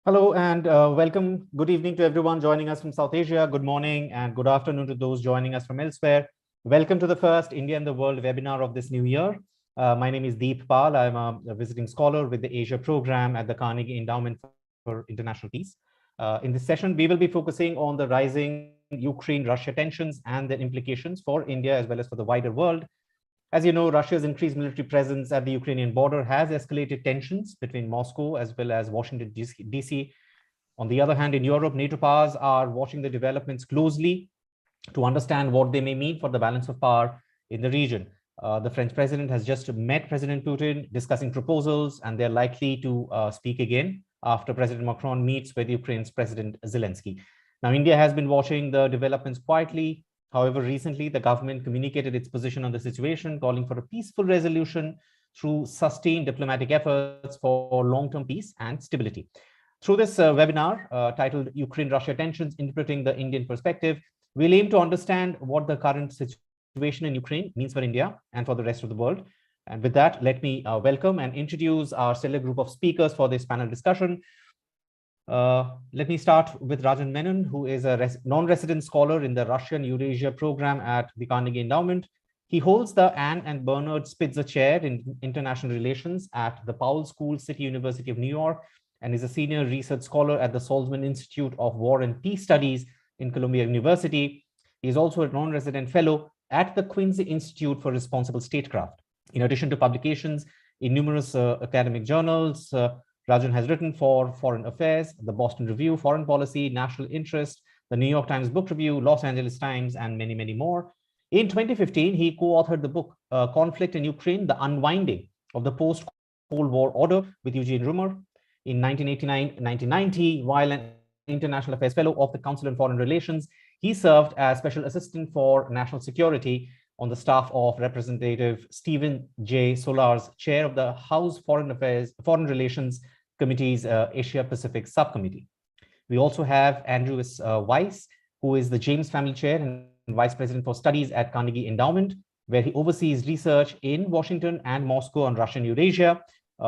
Hello and welcome. Good evening to everyone joining us from South Asia. Good morning and good afternoon to those joining us from elsewhere. Welcome to the first India and the World webinar of this new year. My name is Deep Pal. I'm a visiting scholar with the Asia program at the Carnegie Endowment for International Peace. In this session, we will be focusing on the rising Ukraine-Russia tensions and their implications for India as well as for the wider world. As you know, Russia's increased military presence at the Ukrainian border has escalated tensions between Moscow as well as Washington, D.C. On the other hand, in Europe, NATO powers are watching the developments closely to understand what they may mean for the balance of power in the region. The French president has just met President Putin discussing proposals, and they're likely to speak again after President Macron meets with Ukraine's President Zelensky. Now, India has been watching the developments quietly. However, recently, the government communicated its position on the situation, calling for a peaceful resolution through sustained diplomatic efforts for long-term peace and stability. Through this webinar titled Ukraine-Russia Tensions, Interpreting the Indian Perspective, we'll aim to understand what the current situation in Ukraine means for India and for the rest of the world. And with that, let me welcome and introduce our stellar group of speakers for this panel discussion. Let me start with Rajan Menon, who is a non-resident scholar in the Russian Eurasia program at the Carnegie Endowment. He holds the Anne and Bernard Spitzer Chair in International Relations at the Powell School, City University of New York, and is a senior research scholar at the Salzman Institute of War and Peace Studies in Columbia University. He is also a non-resident fellow at the Quincy Institute for Responsible Statecraft. In addition to publications in numerous academic journals, Rajan has written for Foreign Affairs, the Boston Review, Foreign Policy, National Interest, the New York Times Book Review, Los Angeles Times, and many, many more. In 2015, he co-authored the book Conflict in Ukraine, The Unwinding of the Post-Cold War Order with Eugene Rumor. In 1989-1990, while an International Affairs Fellow of the Council on Foreign Relations, he served as Special Assistant for National Security on the staff of Representative Stephen J. Solar's chair of the House Foreign Relations Committee's Asia Pacific Subcommittee. We also have Andrew Weiss, who is the James Family Chair and Vice President for Studies at Carnegie Endowment, where he oversees research in Washington and Moscow on Russian Eurasia.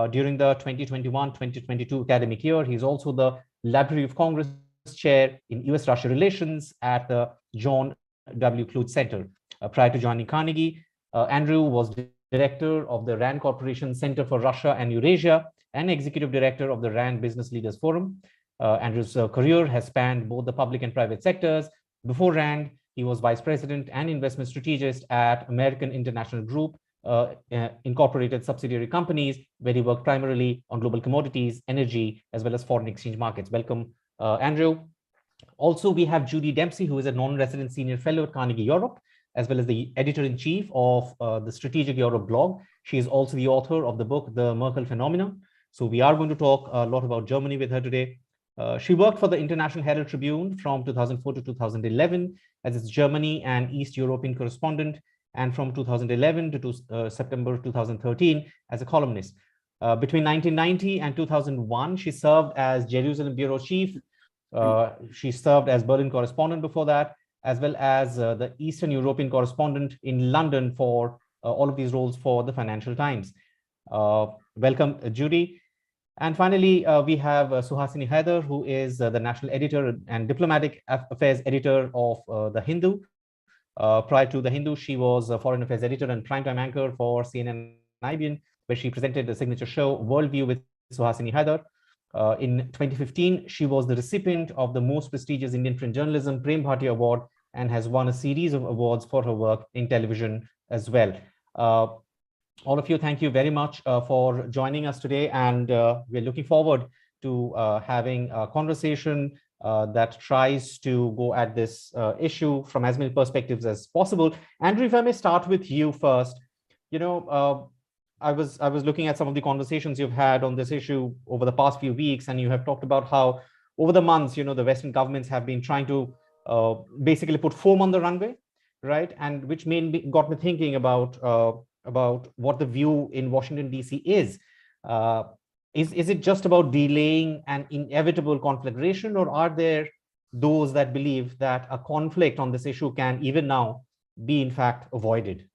During the 2021-2022 academic year, he's also the Library of Congress Chair in US-Russia Relations at the John W. Clute Center. Prior to joining Carnegie, Andrew was director of the RAND Corporation Center for Russia and Eurasia and executive director of the RAND Business Leaders Forum. Andrew's career has spanned both the public and private sectors. Before RAND, he was vice president and investment strategist at American International Group, incorporated subsidiary companies, where he worked primarily on global commodities, energy, as well as foreign exchange markets. Welcome, Andrew. Also, we have Judy Dempsey, who is a non-resident senior fellow at Carnegie Europe, as well as the editor-in-chief of the Strategic Europe blog. She is also the author of the book, The Merkel Phenomenon. So we are going to talk a lot about Germany with her today. She worked for the International Herald Tribune from 2004 to 2011 as its Germany and East European correspondent, and from 2011 to September 2013 as a columnist. Between 1990 and 2001, she served as Jerusalem bureau chief. She served as Berlin correspondent before that, as well as the Eastern European correspondent in London for all of these roles for the Financial Times. Welcome, Judy. And finally, we have Suhasini Haidar, who is the national editor and diplomatic affairs editor of The Hindu. Prior to The Hindu, she was a foreign affairs editor and primetime anchor for CNN IBN, where she presented the signature show Worldview with Suhasini Haidar. In 2015, she was the recipient of the most prestigious Indian print journalism Prem Bhatia Award and has won a series of awards for her work in television as well. All of you, thank you very much for joining us today, and we're looking forward to having a conversation that tries to go at this issue from as many perspectives as possible. Andrew, if I may start with you first. You know, I was looking at some of the conversations you've had on this issue over the past few weeks, and you have talked about how over the months, you know, the Western governments have been trying to basically put foam on the runway, right? And which got me thinking about what the view in Washington, D.C. is. Is it just about delaying an inevitable conflagration, or are there those that believe that a conflict on this issue can even now be in fact avoided?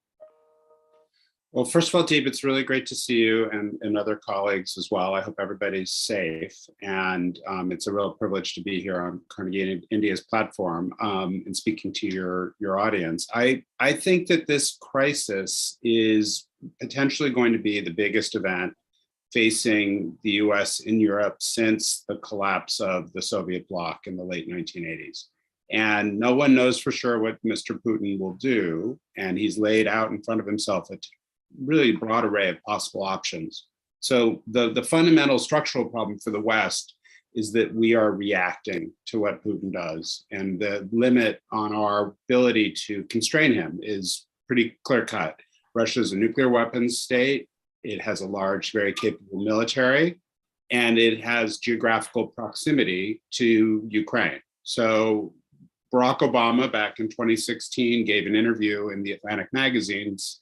Well, first of all, Deep, it's really great to see you and other colleagues as well. I hope everybody's safe. And it's a real privilege to be here on Carnegie India's platform and speaking to your audience. I think that this crisis is potentially going to be the biggest event facing the US in Europe since the collapse of the Soviet bloc in the late 1980s. And no one knows for sure what Mr. Putin will do. And he's laid out in front of himself a really broad array of possible options. So the fundamental structural problem for the West is that we are reacting to what Putin does. And the limit on our ability to constrain him is pretty clear cut. Russia is a nuclear weapons state. It has a large, very capable military, and it has geographical proximity to Ukraine. So Barack Obama back in 2016 gave an interview in the Atlantic magazine's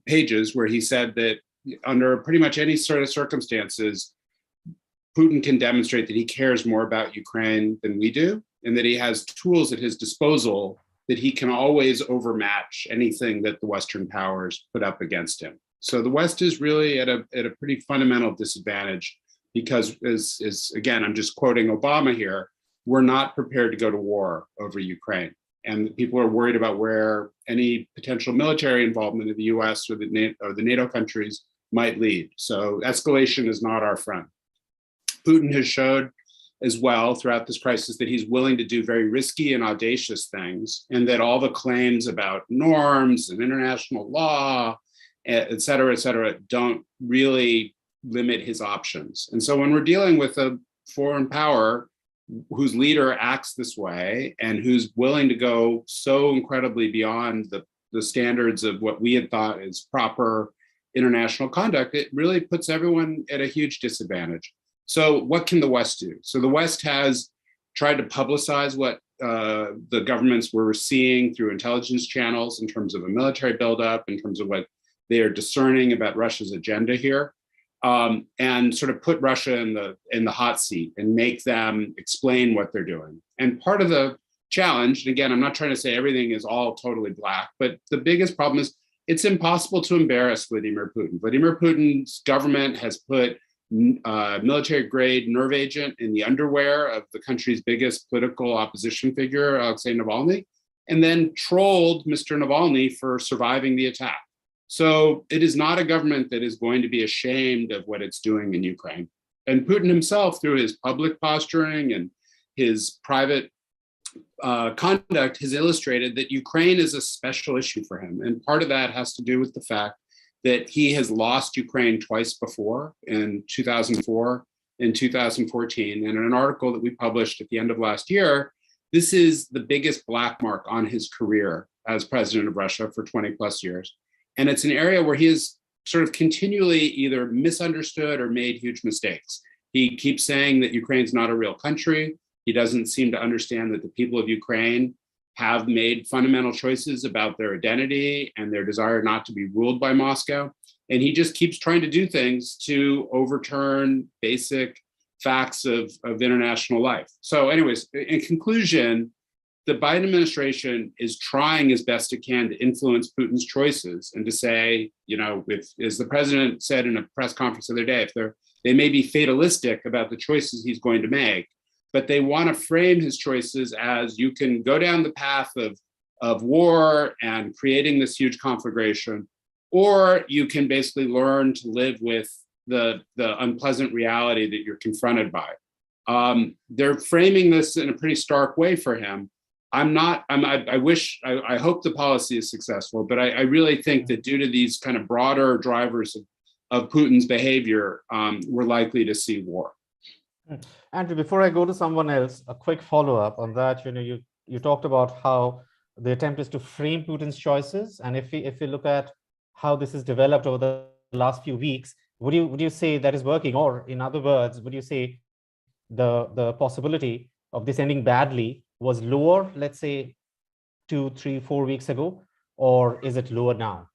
pages where he said that under pretty much any sort of circumstances, Putin can demonstrate that he cares more about Ukraine than we do, and that he has tools at his disposal that he can always overmatch anything that the Western powers put up against him. So the West is really at a pretty fundamental disadvantage because, as again, I'm just quoting Obama here, we're not prepared to go to war over Ukraine. And people are worried about where any potential military involvement of the US or the NATO countries might lead. So escalation is not our friend. Putin has showed as well throughout this crisis that he's willing to do very risky and audacious things, and that all the claims about norms and international law, et cetera, don't really limit his options. And so when we're dealing with a foreign power whose leader acts this way and who's willing to go so incredibly beyond the standards of what we had thought is proper international conduct, it really puts everyone at a huge disadvantage. So what can the West do? So the West has tried to publicize what the governments were seeing through intelligence channels in terms of a military buildup, in terms of what they are discerning about Russia's agenda here. And sort of put Russia in the hot seat and make them explain what they're doing. And part of the challenge, and again, I'm not trying to say everything is all totally black, but the biggest problem is it's impossible to embarrass Vladimir Putin. Vladimir Putin's government has put military-grade nerve agent in the underwear of the country's biggest political opposition figure, Alexei Navalny, and then trolled Mr. Navalny for surviving the attack. So it is not a government that is going to be ashamed of what it's doing in Ukraine. And Putin himself, through his public posturing and his private conduct, has illustrated that Ukraine is a special issue for him. And part of that has to do with the fact that he has lost Ukraine twice before, in 2004 and 2014. And in an article that we published at the end of last year, this is the biggest black mark on his career as president of Russia for 20 plus years. And it's an area where he has sort of continually either misunderstood or made huge mistakes. He keeps saying that Ukraine's not a real country. He doesn't seem to understand that the people of Ukraine have made fundamental choices about their identity and their desire not to be ruled by Moscow. And he just keeps trying to do things to overturn basic facts of international life. So anyways, in conclusion, the Biden administration is trying as best it can to influence Putin's choices and to say, you know, as the president said in a press conference the other day, they may be fatalistic about the choices he's going to make, but they want to frame his choices as you can go down the path of war and creating this huge conflagration, or you can basically learn to live with the unpleasant reality that you're confronted by. They're framing this in a pretty stark way for him. I hope the policy is successful, but I really think that due to these kind of broader drivers of Putin's behavior, we're likely to see war. Andrew, before I go to someone else, a quick follow-up on that. You know, you talked about how the attempt is to frame Putin's choices, and if we look at how this has developed over the last few weeks, would you say that is working, or in other words, would you say the possibility of this ending badly was lower, let's say 2, 3, 4 weeks ago, or is it lower now?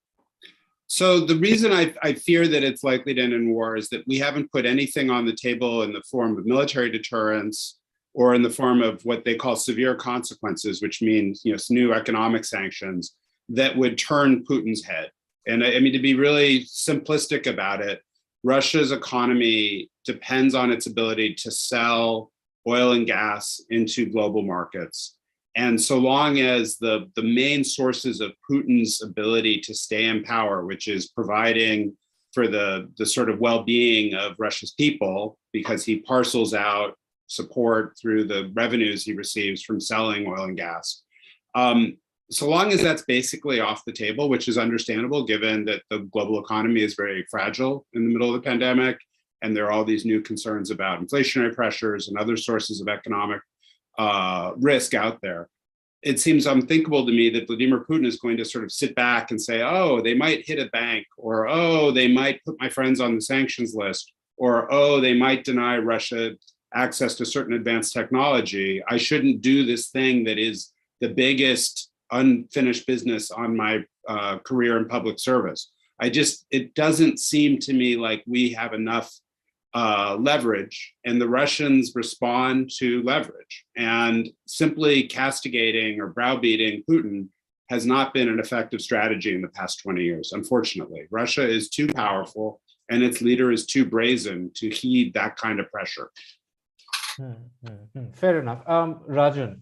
So the reason I fear that it's likely to end in war is that we haven't put anything on the table in the form of military deterrence or in the form of what they call severe consequences, which means, you know, new economic sanctions that would turn Putin's head. And I mean, to be really simplistic about it, Russia's economy depends on its ability to sell oil and gas into global markets. And so long as the main sources of Putin's ability to stay in power, which is providing for the sort of well-being of Russia's people, because he parcels out support through the revenues he receives from selling oil and gas. So long as that's basically off the table, which is understandable given that the global economy is very fragile in the middle of the pandemic, and there are all these new concerns about inflationary pressures and other sources of economic risk out there. It seems unthinkable to me that Vladimir Putin is going to sort of sit back and say, oh, they might hit a bank, or oh, they might put my friends on the sanctions list, or oh, they might deny Russia access to certain advanced technology. I shouldn't do this thing that is the biggest unfinished business on my career in public service. It doesn't seem to me like we have enough leverage, and the Russians respond to leverage, and simply castigating or browbeating Putin has not been an effective strategy in the past 20 years. Unfortunately, Russia is too powerful and its leader is too brazen to heed that kind of pressure. Fair enough. Rajan,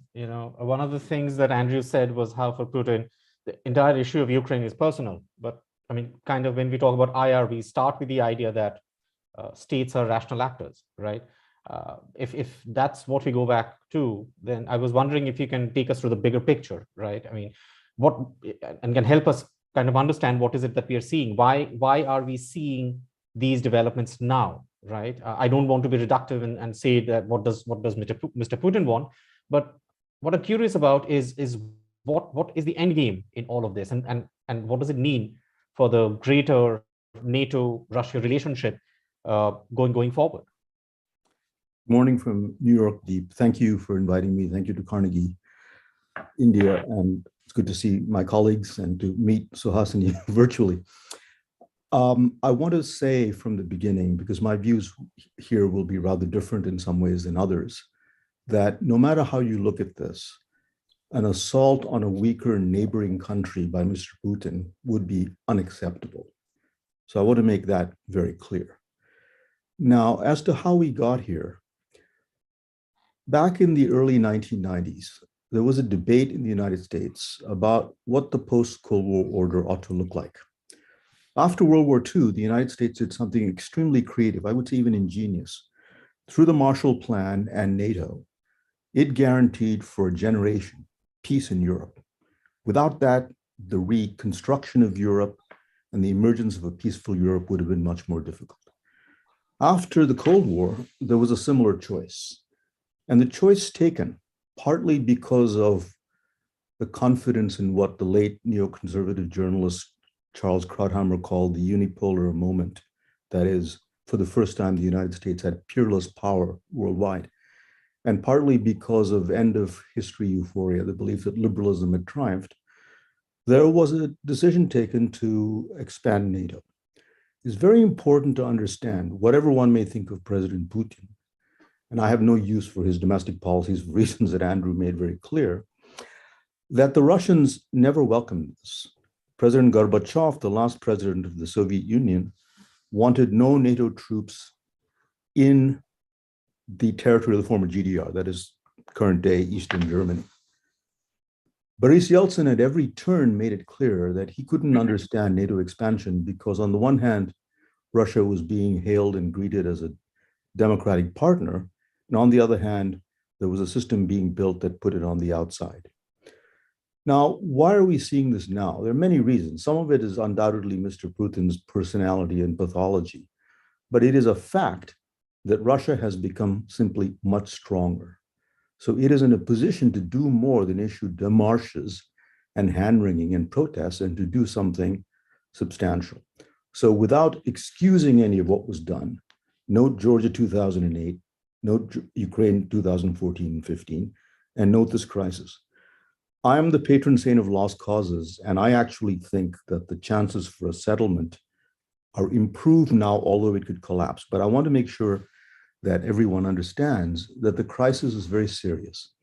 one of the things that Andrew said was how for Putin, the entire issue of Ukraine is personal. But I mean, kind of when we talk about IR, we start with the idea that states are rational actors, right? If that's what we go back to, then I was wondering if you can take us through the bigger picture, right? I mean, and can help us kind of understand what is it that we are seeing? Why are we seeing these developments now, right? I don't want to be reductive and say that what does Mr. Putin want, but what I'm curious about is what is the end game in all of this, and what does it mean for the greater NATO-Russia relationship going forward? Morning from New York, Deep. Thank you for inviting me. Thank you to Carnegie India, and it's good to see my colleagues and to meet Suhasini virtually. I want to say from the beginning, because my views here will be rather different in some ways than others, that no matter how you look at this, an assault on a weaker neighboring country by Mr. Putin would be unacceptable. So I want to make that very clear. Now, as to how we got here, back in the early 1990s, there was a debate in the United States about what the post-Cold War order ought to look like. After World War II, the United States did something extremely creative, I would say even ingenious. Through the Marshall Plan and NATO, it guaranteed for a generation peace in Europe. Without that, the reconstruction of Europe and the emergence of a peaceful Europe would have been much more difficult. After the Cold War, there was a similar choice. And the choice taken, partly because of the confidence in what the late neoconservative journalist Charles Krauthammer called the unipolar moment. That is, for the first time, the United States had peerless power worldwide. And partly because of end of history euphoria, the belief that liberalism had triumphed, there was a decision taken to expand NATO. It's very important to understand, whatever one may think of President Putin, and I have no use for his domestic policies for reasons that Andrew made very clear, that the Russians never welcomed this. President Gorbachev, the last president of the Soviet Union, wanted no NATO troops in the territory of the former GDR, that is current day Eastern Germany. Boris Yeltsin at every turn made it clear that he couldn't understand NATO expansion because on the one hand, Russia was being hailed and greeted as a democratic partner, and on the other hand, there was a system being built that put it on the outside. Now, why are we seeing this now? There are many reasons. Some of it is undoubtedly Mr. Putin's personality and pathology, but it is a fact that Russia has become simply much stronger. So it is in a position to do more than issue démarches and hand-wringing and protests and to do something substantial. So without excusing any of what was done, note Georgia 2008, note Ukraine 2014 and 15, and note this crisis. I am the patron saint of lost causes, and I actually think that the chances for a settlement are improved now, although it could collapse. But I want to make sure that everyone understands that the crisis is very serious.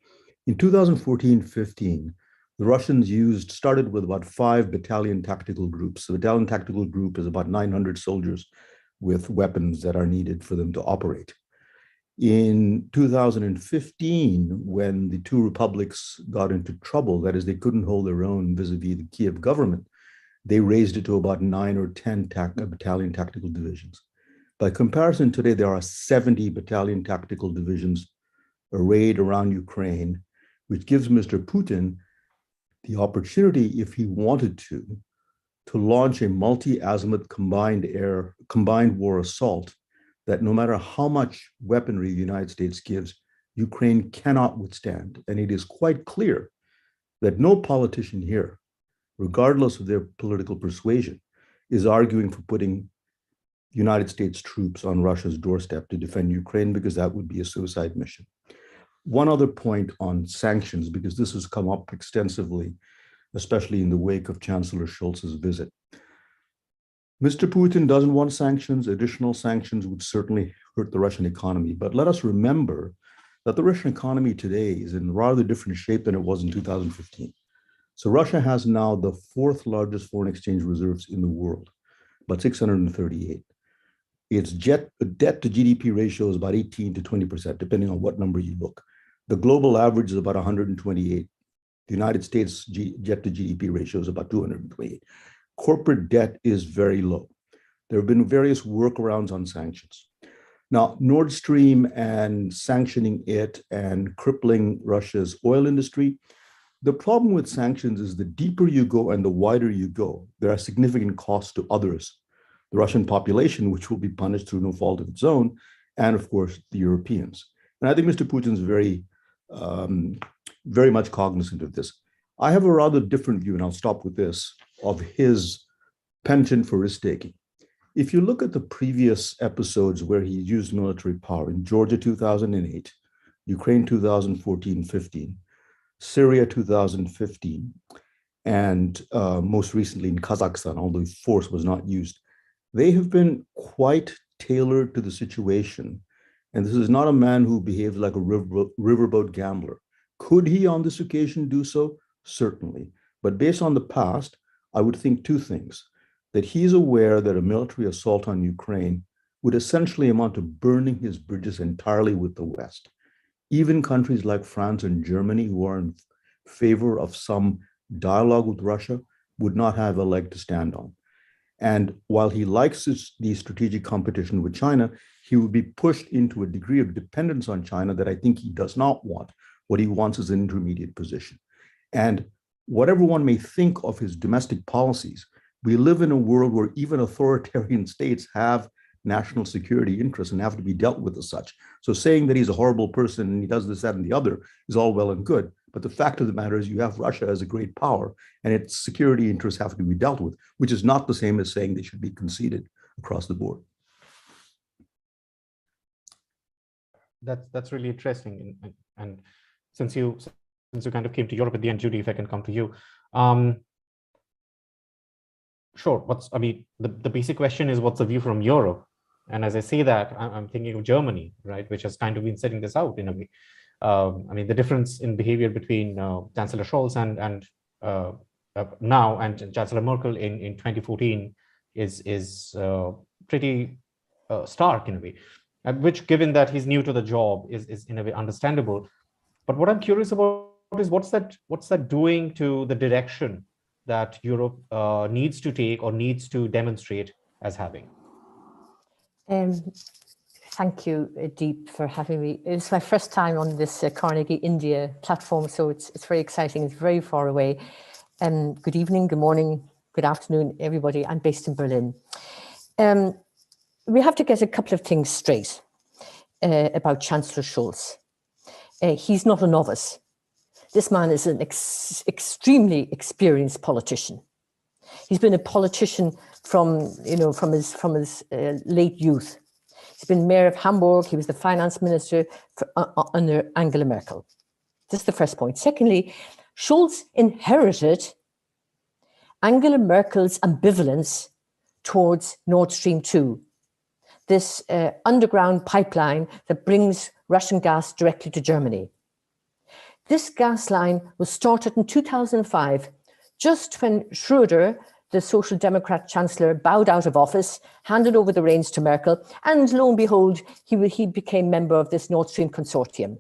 In 2014-15, The Russians started with about 5 battalion tactical groups. The battalion tactical group is about 900 soldiers with weapons that are needed for them to operate. In 2015, when the two republics got into trouble, that is, they couldn't hold their own vis-a-vis the Kiev government, they raised it to about 9 or 10 battalion tactical divisions. By comparison, today there are 70 battalion tactical divisions arrayed around Ukraine, which gives Mr. Putin the opportunity, if he wanted to launch a multi-azimuth combined war assault that no matter how much weaponry the United States gives, Ukraine cannot withstand. And it is quite clear that no politician here, regardless of their political persuasion, is arguing for putting United States troops on Russia's doorstep to defend Ukraine, because that would be a suicide mission. One other point on sanctions, because this has come up extensively, especially in the wake of Chancellor Scholz's visit. Mr. Putin doesn't want sanctions. Additional sanctions would certainly hurt the Russian economy. But let us remember that the Russian economy today is in rather different shape than it was in 2015. So Russia has now the 4th largest foreign exchange reserves in the world, about 638. Its debt to GDP ratio is about 18 to 20%, depending on what number you look. The global average is about 128. The United States debt to GDP ratio is about 228. Corporate debt is very low. There have been various workarounds on sanctions. Now, Nord Stream and sanctioning it and crippling Russia's oil industry, the problem with sanctions is the deeper you go and the wider you go, there are significant costs to others. The Russian population, which will be punished through no fault of its own, and of course, the Europeans. And I think Mr. Putin's very much cognizant of this. I have a rather different view, and I'll stop with this, of his penchant for risk-taking. If you look at the previous episodes where he used military power, in Georgia 2008, Ukraine 2014-15, Syria 2015, and most recently in Kazakhstan, although force was not used, they have been quite tailored to the situation. And this is not a man who behaves like a riverboat gambler. Could he on this occasion do so? Certainly. But based on the past, I would think two things: that he's aware that a military assault on Ukraine would essentially amount to burning his bridges entirely with the West. Even countries like France and Germany, who are in favor of some dialogue with Russia, would not have a leg to stand on. And while he likes the strategic competition with China, he would be pushed into a degree of dependence on China that I think he does not want. What he wants is an intermediate position. And whatever one may think of his domestic policies, we live in a world where even authoritarian states have national security interests and have to be dealt with as such. So saying that he's a horrible person and he does this, that, and the other is all well and good. But the fact of the matter is you have Russia as a great power and its security interests have to be dealt with, which is not the same as saying they should be conceded across the board. That's really interesting. And since you kind of came to Europe at the end, Judy, if I can come to you. Sure, the basic question is, what's the view from Europe? And as I say that, I'm thinking of Germany, right, which has kind of been setting this out in a way. The difference in behavior between Chancellor Scholz and now and Chancellor Merkel in 2014 is pretty stark in a way, which, given that he's new to the job, is in a way understandable. But what I'm curious about is what's that doing to the direction that Europe needs to take or needs to demonstrate as having? Thank you, Deep, for having me. It's my first time on this Carnegie India platform, so it's very exciting. It's very far away. Good evening, good morning, good afternoon, everybody. I'm based in Berlin. We have to get a couple of things straight about Chancellor Scholz. He's not a novice. This man is an extremely experienced politician. He's been a politician from his late youth. He's been mayor of Hamburg. He was the finance minister under Angela Merkel. This is the first point. Secondly, Scholz inherited Angela Merkel's ambivalence towards Nord Stream 2, this underground pipeline that brings Russian gas directly to Germany. This gas line was started in 2005, just when Schröder, the Social Democrat Chancellor, bowed out of office, handed over the reins to Merkel, and lo and behold, he became member of this Nord Stream consortium.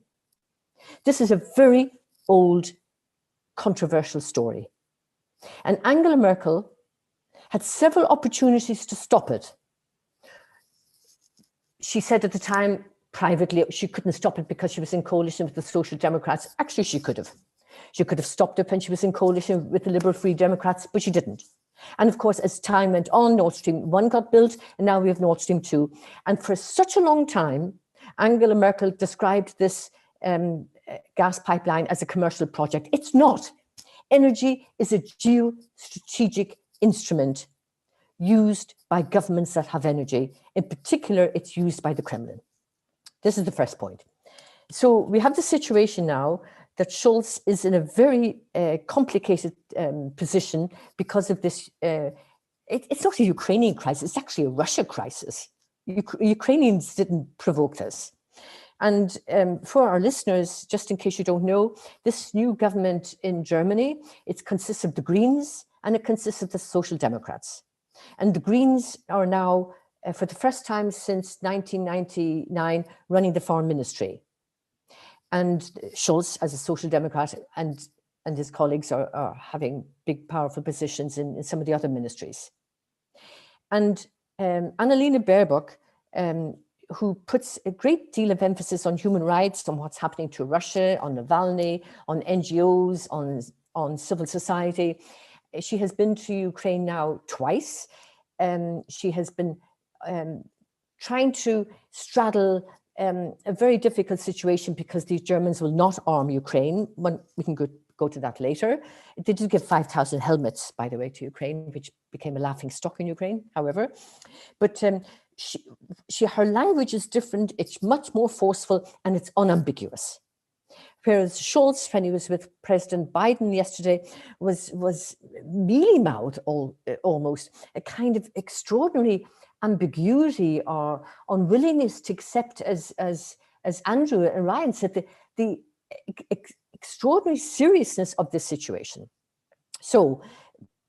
This is a very old, controversial story. And Angela Merkel had several opportunities to stop it. She said at the time, privately, she couldn't stop it because she was in coalition with the Social Democrats. Actually, she could have. She could have stopped it when she was in coalition with the Liberal Free Democrats, but she didn't. And of course, as time went on, Nord Stream 1 got built, and now we have Nord Stream 2. And for such a long time, Angela Merkel described this gas pipeline as a commercial project. It's not. Energy is a geostrategic instrument used by governments that have energy. In particular, it's used by the Kremlin. This is the first point. So we have the situation now that Scholz is in a very complicated position because of this. It's not a Ukrainian crisis, it's actually a Russia crisis. Ukrainians didn't provoke this. And for our listeners, just in case you don't know, this new government in Germany, it consists of the Greens and it consists of the Social Democrats. And the Greens are now, for the first time since 1999, running the foreign ministry. And Scholz, as a Social Democrat, and his colleagues are having big, powerful positions in some of the other ministries. And Annalena Baerbock, who puts a great deal of emphasis on human rights, on what's happening to Russia, on Navalny, on NGOs, on civil society. She has been to Ukraine now twice. She has been trying to straddle a very difficult situation because the Germans will not arm Ukraine. We can go to that later. They did give 5,000 helmets, by the way, to Ukraine, which became a laughing stock in Ukraine, however. But her language is different, it's much more forceful, and it's unambiguous. Whereas Scholz, when he was with President Biden yesterday, was mealy-mouthed almost, a kind of extraordinary ambiguity or unwillingness to accept, as Andrew and Ryan said, the extraordinary seriousness of this situation. So,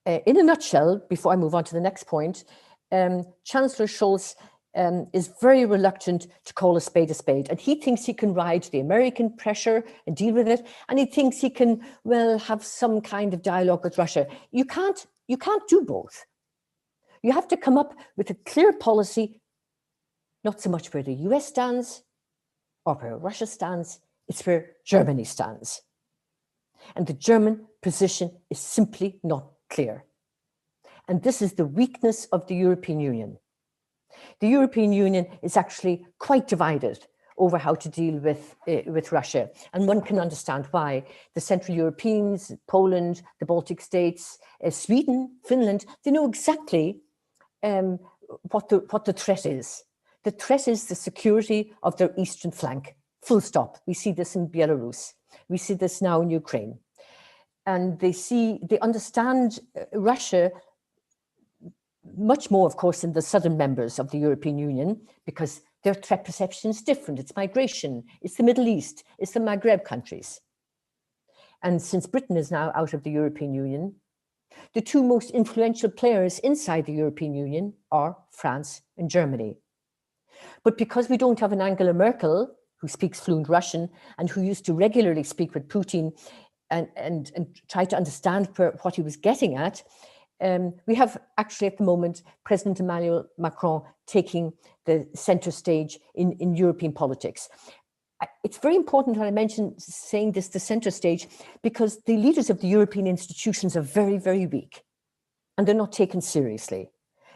in a nutshell, before I move on to the next point, Chancellor Scholz is very reluctant to call a spade, and he thinks he can ride the American pressure and deal with it, and he thinks he can, well, have some kind of dialogue with Russia. You can't do both. You have to come up with a clear policy, not so much where the US stands or where Russia stands, it's where Germany stands. And the German position is simply not clear. And this is the weakness of the European Union. The European Union is actually quite divided over how to deal with Russia. And one can understand why. The Central Europeans, Poland, the Baltic states, Sweden, Finland, they know exactly what the threat is. The threat is the security of their eastern flank, full stop. We see this in Belarus. We see this now in Ukraine. And they understand Russia much more, of course, than the southern members of the European Union, because their threat perception is different. It's migration, it's the Middle East, it's the Maghreb countries. And since Britain is now out of the European Union, the two most influential players inside the European Union are France and Germany. But because we don't have an Angela Merkel, who speaks fluent Russian and who used to regularly speak with Putin and try to understand what he was getting at, we have actually at the moment President Emmanuel Macron taking the center stage in European politics. It's very important when I mention saying this, the center stage, because the leaders of the European institutions are very, very weak and they're not taken seriously,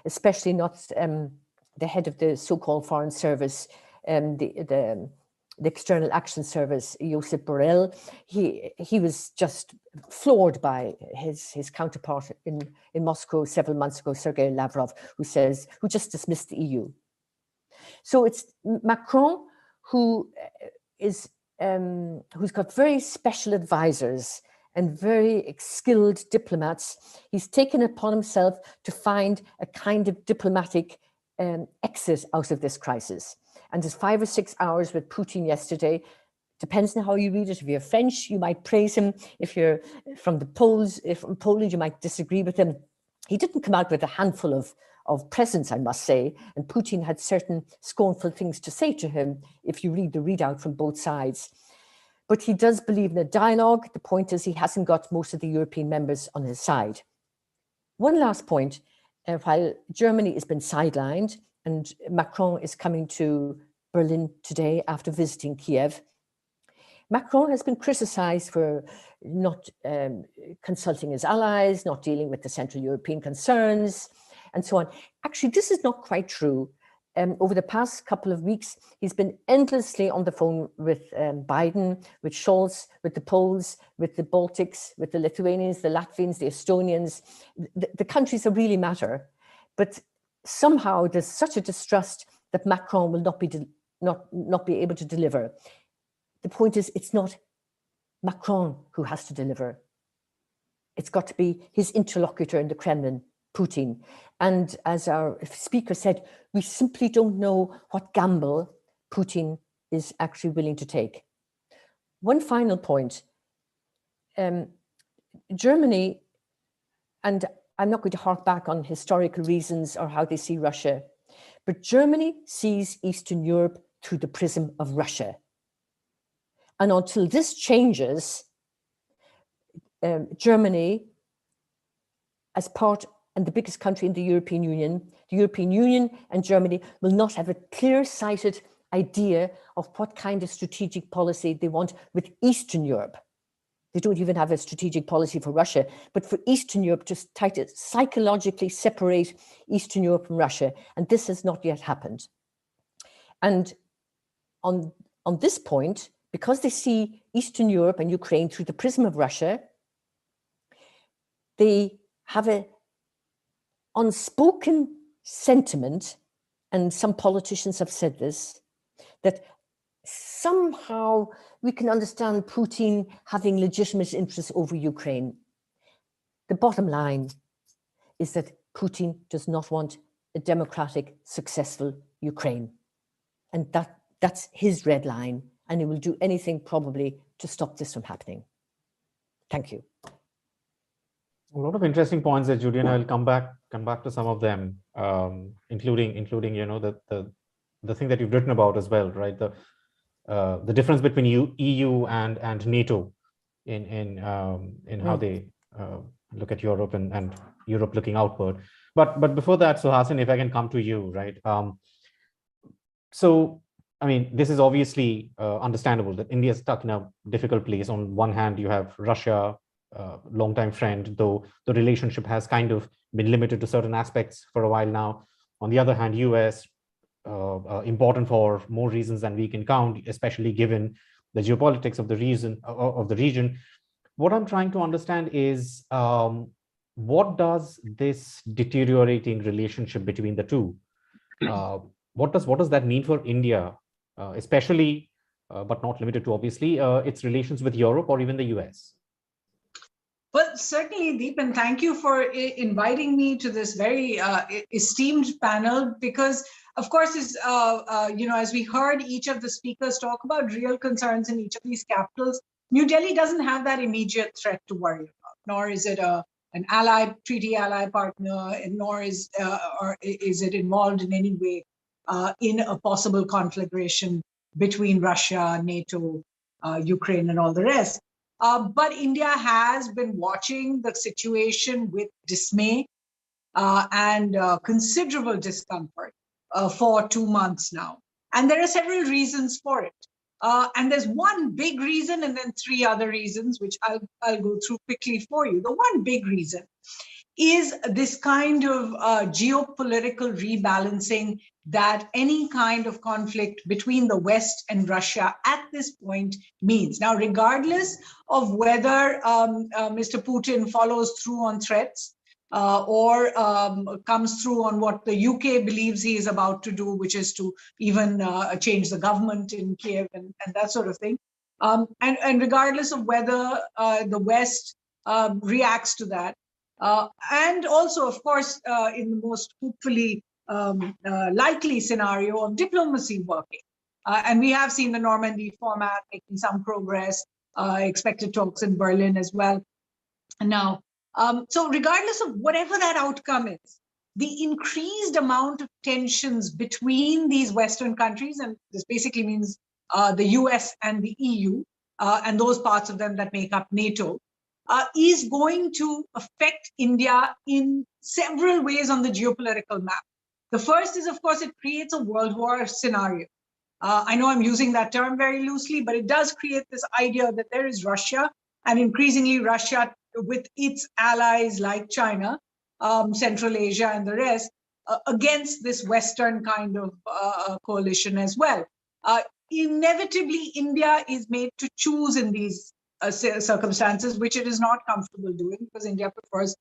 especially not the head of the so-called Foreign Service, the External Action Service, Josep Borrell. He was just floored by his counterpart in Moscow several months ago, Sergei Lavrov, who just dismissed the EU. So it's Macron who's got very special advisors and very skilled diplomats. He's taken upon himself to find a kind of diplomatic exit out of this crisis. And his 5 or 6 hours with Putin yesterday Depends on how you read it. If you're French, you might praise him. If you're from the Poles, from Poland, you might disagree with him. He didn't come out with a handful of presents, I must say, and Putin had certain scornful things to say to him if you read the readout from both sides. But he does believe in a dialogue. The point is he hasn't got most of the European members on his side. One last point, while Germany has been sidelined and Macron is coming to Berlin today after visiting Kiev, Macron has been criticized for not consulting his allies, not dealing with the Central European concerns, and so on. Actually, this is not quite true. Over the past couple of weeks, he's been endlessly on the phone with Biden, with Scholz, with the Poles, with the Baltics, with the Lithuanians, the Latvians, the Estonians, the countries that really matter. But somehow there's such a distrust that Macron will not be able to deliver. The point is, it's not Macron who has to deliver. It's got to be his interlocutor in the Kremlin, Putin. And as our speaker said, we simply don't know what gamble Putin is actually willing to take. One final point. Germany, and I'm not going to hark back on historical reasons or how they see Russia, but Germany sees Eastern Europe through the prism of Russia. And until this changes, Germany, as part and the biggest country in the European Union and Germany will not have a clear-sighted idea of what kind of strategic policy they want with Eastern Europe. They don't even have a strategic policy for Russia, but for Eastern Europe, just try to psychologically separate Eastern Europe from Russia. And this has not yet happened. And on this point, because they see Eastern Europe and Ukraine through the prism of Russia, they have an unspoken sentiment, and some politicians have said this, that somehow we can understand Putin having legitimate interests over Ukraine. The bottom line is that Putin does not want a democratic, successful Ukraine. And that's his red line. And he will do anything probably to stop this from happening. Thank you. A lot of interesting points there, Judy, and I'll come back to some of them, including the thing that you've written about as well, right? The difference between EU and NATO in how they look at Europe and Europe looking outward. But before that, Suhasini, if I can come to you, right? So, I mean, this is obviously understandable that India is stuck in a difficult place. On one hand, you have Russia, longtime friend, though the relationship has kind of been limited to certain aspects for a while now. On the other hand, US, important for more reasons than we can count, especially given the geopolitics of the region. What I'm trying to understand is what does this deteriorating relationship between the two? What does that mean for India, especially, but not limited to obviously, its relations with Europe or even the US? Well, certainly, Deep, and thank you for inviting me to this very esteemed panel, because, of course, as we heard each of the speakers talk about real concerns in each of these capitals, New Delhi doesn't have that immediate threat to worry about, nor is it an treaty ally partner, nor is it involved in any way in a possible conflagration between Russia, NATO, Ukraine, and all the rest. But India has been watching the situation with dismay and considerable discomfort for 2 months now. And there are several reasons for it. And there's one big reason and then 3 other reasons, which I'll go through quickly for you. The one big reason is this kind of geopolitical rebalancing that any kind of conflict between the West and Russia at this point means. Now, regardless of whether Mr. Putin follows through on threats or comes through on what the UK believes he is about to do, which is to even change the government in Kiev and that sort of thing. And regardless of whether the West reacts to that. And also, of course, in the most hopefully likely scenario of diplomacy working. And we have seen the Normandy format making some progress, expected talks in Berlin as well. Now, so regardless of whatever that outcome is, the increased amount of tensions between these Western countries, and this basically means the US and the EU, and those parts of them that make up NATO, is going to affect India in several ways on the geopolitical map. The first is, of course, it creates a world war scenario. I know I'm using that term very loosely, but it does create this idea that there is Russia, and increasingly Russia with its allies like China, Central Asia and the rest, against this Western kind of coalition as well. Inevitably, India is made to choose in these circumstances, which it is not comfortable doing, because India prefers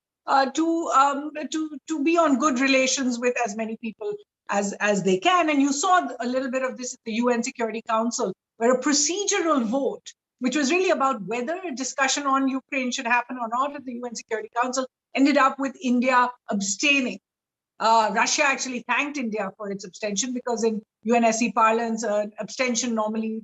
to be on good relations with as many people as they can. And you saw a little bit of this at the UN Security Council, where a procedural vote, which was really about whether a discussion on Ukraine should happen or not at the UN Security Council, ended up with India abstaining. Russia actually thanked India for its abstention, because in UNSC parlance, abstention normally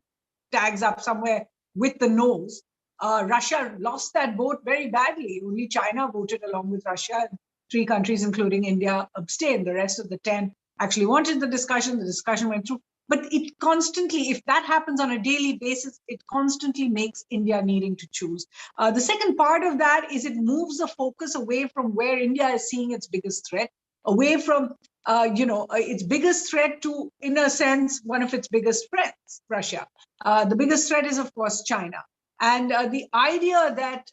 tags up somewhere with the nose. Russia lost that vote very badly. Only China voted along with Russia. 3 countries, including India, abstained. The rest of the 10 actually wanted the discussion. The discussion went through. But it constantly, if that happens on a daily basis, it constantly makes India needing to choose. The second part of that is it moves the focus away from where India is seeing its biggest threat, away from its biggest threat to, in a sense, one of its biggest friends, Russia. The biggest threat is, of course, China. And the idea that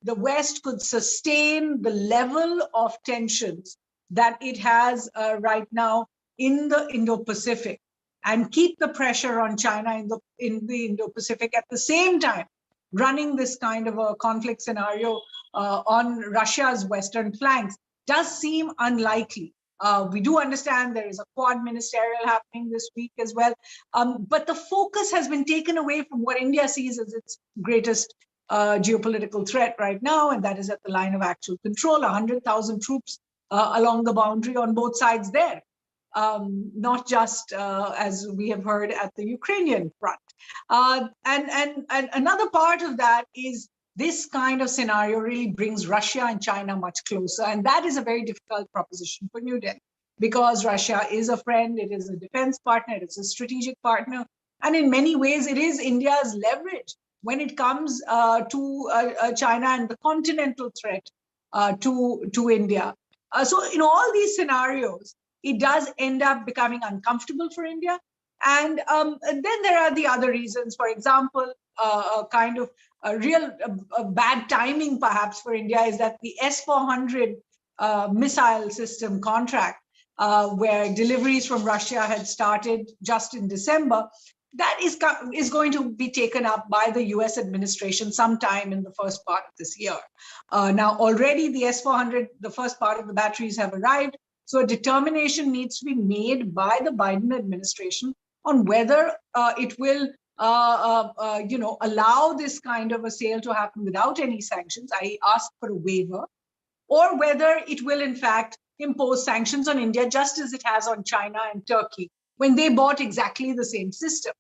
the West could sustain the level of tensions that it has right now in the Indo-Pacific, and keep the pressure on China in the Indo-Pacific at the same time, running this kind of a conflict scenario on Russia's Western flanks, does seem unlikely. We do understand there is a Quad ministerial happening this week as well, but the focus has been taken away from what India sees as its greatest geopolitical threat right now, and that is at the line of actual control, 100,000 troops along the boundary on both sides there. Not just as we have heard at the Ukrainian front. And another part of that is this kind of scenario really brings Russia and China much closer. And that is a very difficult proposition for New Delhi, because Russia is a friend, it is a defense partner, it is a strategic partner. And in many ways, it is India's leverage when it comes to China and the continental threat to India. So in all these scenarios, it does end up becoming uncomfortable for India. And then there are the other reasons. For example, a kind of a real bad timing perhaps for India is that the S-400 missile system contract, where deliveries from Russia had started just in December, that is going to be taken up by the US administration sometime in the first part of this year. Now, already the S-400, the first part of the batteries have arrived. So a determination needs to be made by the Biden administration on whether it will, allow this kind of a sale to happen without any sanctions, i.e. ask for a waiver, or whether it will in fact impose sanctions on India, just as it has on China and Turkey, when they bought exactly the same system.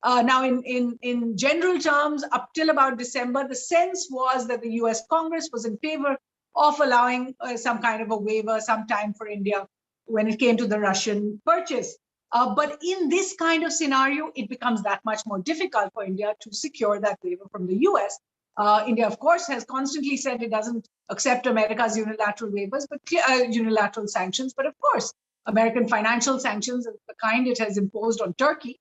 Now, in general terms, up till about December, the sense was that the US Congress was in favor of allowing some kind of a waiver sometime for India when it came to the Russian purchase. But in this kind of scenario, it becomes that much more difficult for India to secure that waiver from the US. India, of course, has constantly said it doesn't accept America's unilateral waivers, but unilateral sanctions. But of course, American financial sanctions of the kind it has imposed on Turkey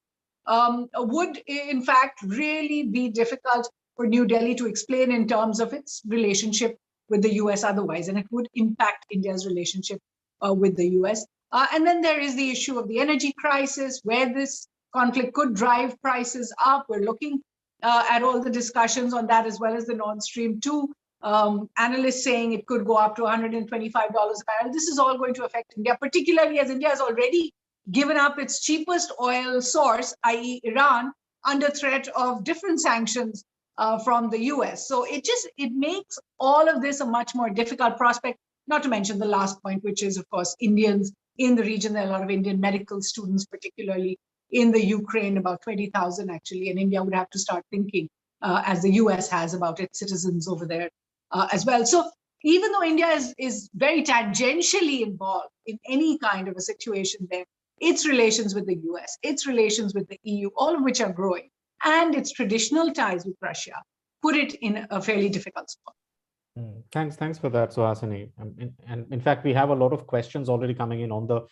would, in fact, really be difficult for New Delhi to explain in terms of its relationship with the US otherwise, and it would impact India's relationship with the US. And then there is the issue of the energy crisis, where this conflict could drive prices up. We're looking at all the discussions on that, as well as the Nord Stream 2. Analysts saying it could go up to $125 a barrel. This is all going to affect India, particularly as India has already given up its cheapest oil source, i.e. Iran, under threat of different sanctions from the US. So it makes all of this a much more difficult prospect, not to mention the last point, which is, of course, Indians in the region. There are a lot of Indian medical students, particularly in the Ukraine, about 20,000 actually, and India would have to start thinking as the US has about its citizens over there as well. So even though India is very tangentially involved in any kind of a situation there, its relations with the US, its relations with the EU, all of which are growing, and its traditional ties with Russia, put it in a fairly difficult spot. Thanks for that, Suhasini. And in fact, we have a lot of questions already coming in on the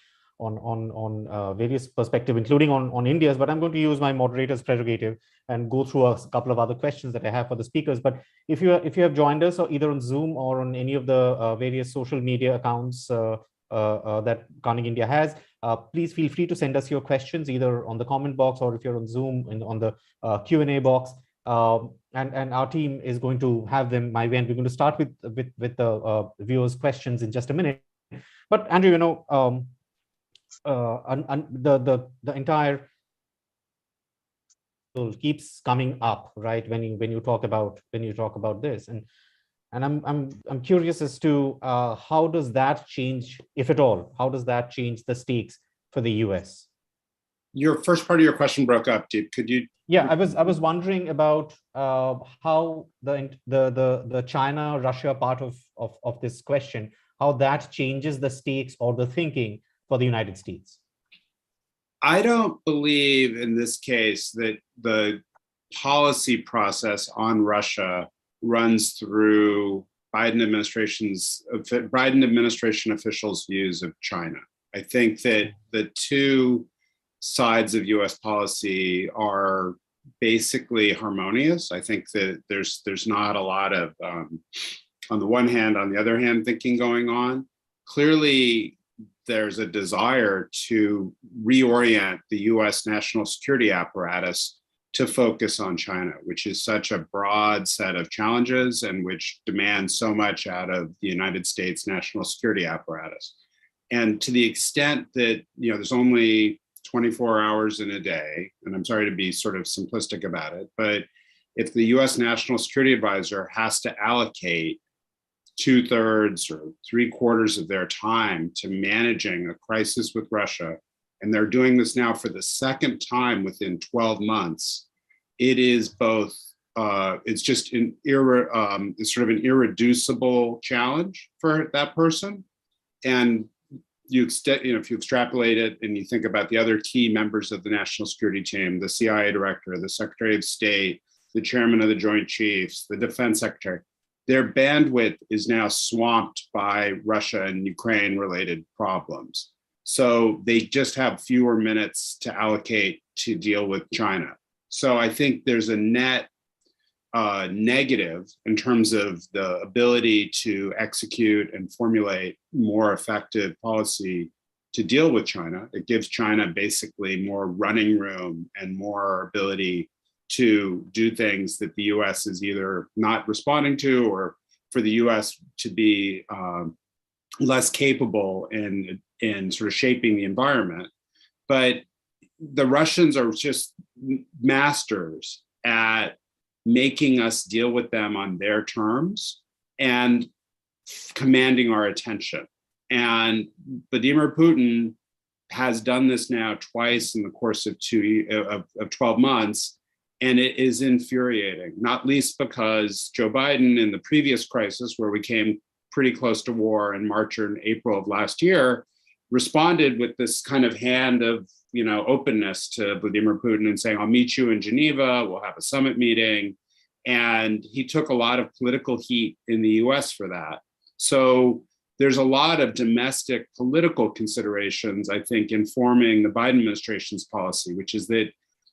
various perspectives, including on India's. But I'm going to use my moderator's prerogative and go through a couple of other questions that I have for the speakers. But if you have joined us, or either on Zoom or on any of the various social media accounts that Carnegie India has, please feel free to send us your questions either on the comment box, or if you're on Zoom on the Q&A box. And our team is going to have them my way, and we're going to start with the viewers' questions in just a minute. But Andrew, the entire keeps coming up, right? When you talk about this, and I'm curious as to how does that change, if at all, how does that change the stakes for the US? Your first part of your question broke up, Deep. Could you? Yeah, I was wondering about how the China-Russia part of this question, how that changes the stakes or the thinking for the United States. I don't believe in this case that the policy process on Russia runs through Biden administration officials' views of China. I think that the two sides of US policy are basically harmonious. I think that there's not a lot of, on the one hand, on the other hand, thinking going on. Clearly, there's a desire to reorient the US national security apparatus to focus on China, which is such a broad set of challenges and which demands so much out of the United States national security apparatus. And to the extent that, there's only 24 hours in a day, and I'm sorry to be sort of simplistic about it, but if the US National Security Advisor has to allocate 2/3 or 3/4 of their time to managing a crisis with Russia, and they're doing this now for the second time within 12 months, it is both, it's just it's sort of an irreducible challenge for that person. And if you extrapolate it and you think about the other key members of the national security team, the CIA director, the Secretary of State, the chairman of the Joint Chiefs, the defense secretary, their bandwidth is now swamped by Russia and Ukraine related problems. So they just have fewer minutes to allocate to deal with China. So I think there's a net negative in terms of the ability to execute and formulate more effective policy to deal with China. It gives China basically more running room and more ability to do things that the US is either not responding to, or for the US to be less capable in sort of shaping the environment. But the Russians are just masters at making us deal with them on their terms and commanding our attention. And Vladimir Putin has done this now twice in the course of 12 months, and it is infuriating, not least because Joe Biden in the previous crisis, where we came pretty close to war in March or in April of last year, responded with this kind of hand of openness to Vladimir Putin and saying, I'll meet you in Geneva, we'll have a summit meeting. And he took a lot of political heat in the US for that. So there's a lot of domestic political considerations, I think, informing the Biden administration's policy, which is that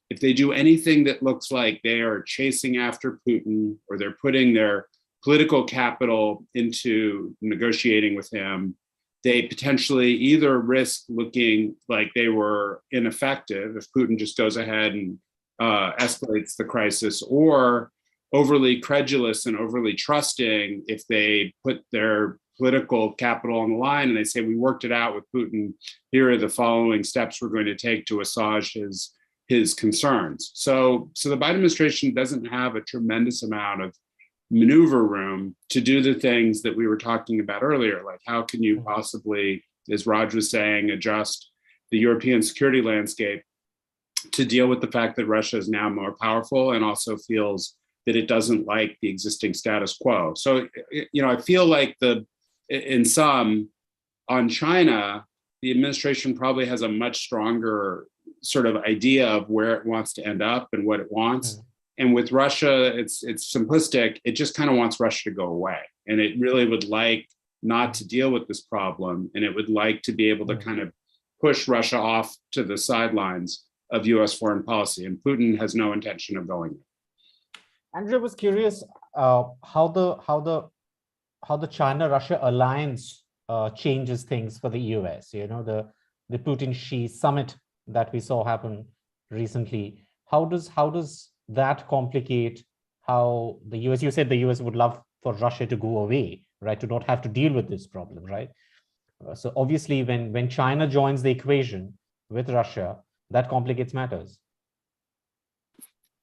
if they do anything that looks like they are chasing after Putin, or they're putting their political capital into negotiating with him, they potentially either risk looking like they were ineffective if Putin just goes ahead and escalates the crisis, or overly credulous and overly trusting if they put their political capital on the line and they say, we worked it out with Putin, here are the following steps we're going to take to assuage his concerns. So the Biden administration doesn't have a tremendous amount of maneuver room to do the things that we were talking about earlier, like how can you possibly, as Raj was saying, adjust the European security landscape to deal with the fact that Russia is now more powerful and also feels that it doesn't like the existing status quo. So, I feel like in sum, on China, the administration probably has a much stronger sort of idea of where it wants to end up and what it wants. And with Russia, it's simplistic. It just kind of wants Russia to go away. And it really would like not to deal with this problem. And it would like to be able to kind of push Russia off to the sidelines of US foreign policy. And Putin has no intention of going there. Andrew, was curious how the China-Russia alliance changes things for the US. The Putin-Xi summit that we saw happen recently. How does that complicate how the US? You said the US would love for Russia to go away, right? To not have to deal with this problem, right? So obviously, when China joins the equation with Russia, that complicates matters.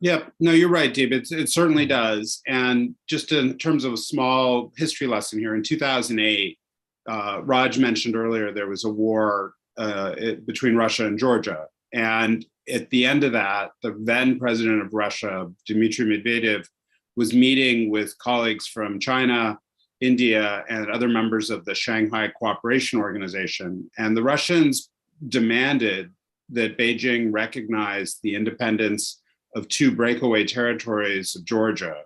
Yeah, no, you're right, Deep. It certainly does. And just in terms of a small history lesson here, in 2008, Raj mentioned earlier there was a war between Russia and Georgia. And at the end of that, the then president of Russia, Dmitry Medvedev, was meeting with colleagues from China, India, and other members of the Shanghai Cooperation Organization. And the Russians demanded that Beijing recognize the independence of two breakaway territories of Georgia.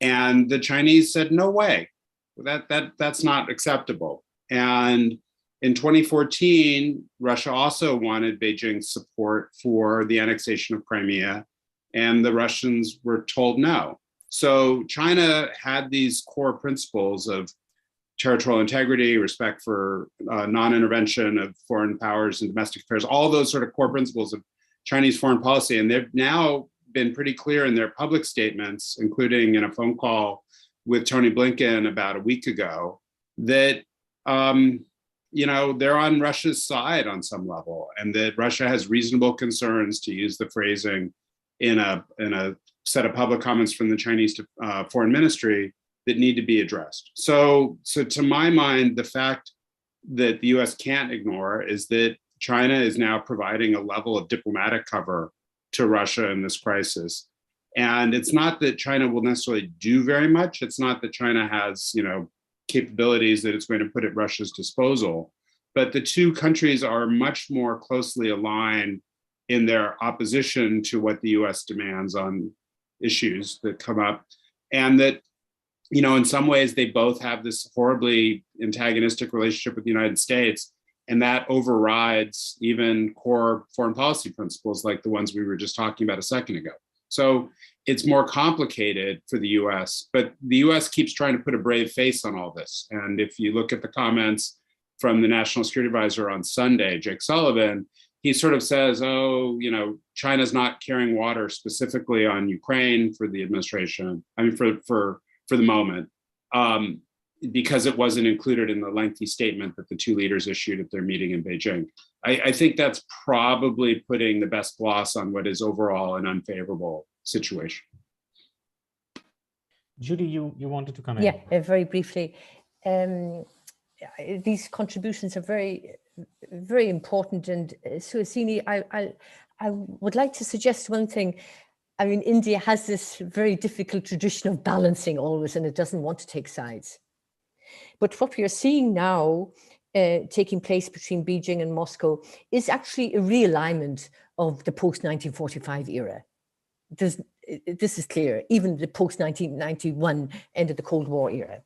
And the Chinese said, no way, that's not acceptable. And in 2014, Russia also wanted Beijing's support for the annexation of Crimea, and the Russians were told no. So China had these core principles of territorial integrity, respect for non-intervention of foreign powers in domestic affairs, all those sort of core principles of Chinese foreign policy. And they've now been pretty clear in their public statements, including in a phone call with Tony Blinken about a week ago, that they're on Russia's side on some level, and that Russia has reasonable concerns, to use the phrasing in a set of public comments from the Chinese foreign ministry, that need to be addressed. So to my mind, the fact that the US can't ignore is that China is now providing a level of diplomatic cover to Russia in this crisis. And it's not that China will necessarily do very much. It's not that China has, capabilities that it's going to put at Russia's disposal. But the two countries are much more closely aligned in their opposition to what the US demands on issues that come up. And that, in some ways, they both have this horribly antagonistic relationship with the United States. And that overrides even core foreign policy principles like the ones we were just talking about a second ago. So it's more complicated for the US, but the US keeps trying to put a brave face on all this. And if you look at the comments from the National Security Advisor on Sunday, Jake Sullivan, he sort of says, China's not carrying water specifically on Ukraine for the administration, for the moment, because it wasn't included in the lengthy statement that the two leaders issued at their meeting in Beijing. I think that's probably putting the best gloss on what is overall an unfavorable situation. Judy, you wanted to come in? Yeah, very briefly. These contributions are very, very important. And Suhasini, I would like to suggest one thing. I mean, India has this very difficult tradition of balancing always, and it doesn't want to take sides. But what we are seeing now taking place between Beijing and Moscow is actually a realignment of the post-1945 era. This is clear, even the post-1991 end of the Cold War era.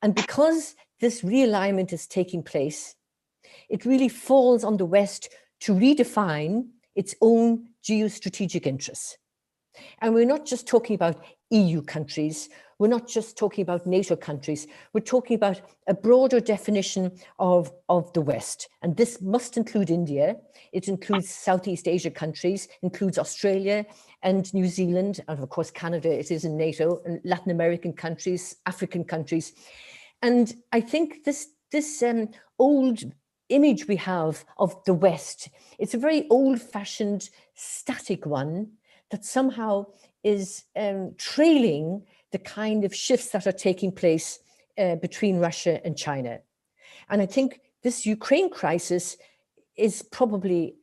And because this realignment is taking place, it really falls on the West to redefine its own geostrategic interests. And we're not just talking about EU countries, we're not just talking about NATO countries, we're talking about a broader definition of the West. And this must include India, it includes Southeast Asia countries, includes Australia and New Zealand, and of course Canada, it is in NATO, and Latin American countries, African countries. And I think this old image we have of the West, it's a very old-fashioned, static one that somehow is trailing the kind of shifts that are taking place between Russia and China. And I think this Ukraine crisis is probably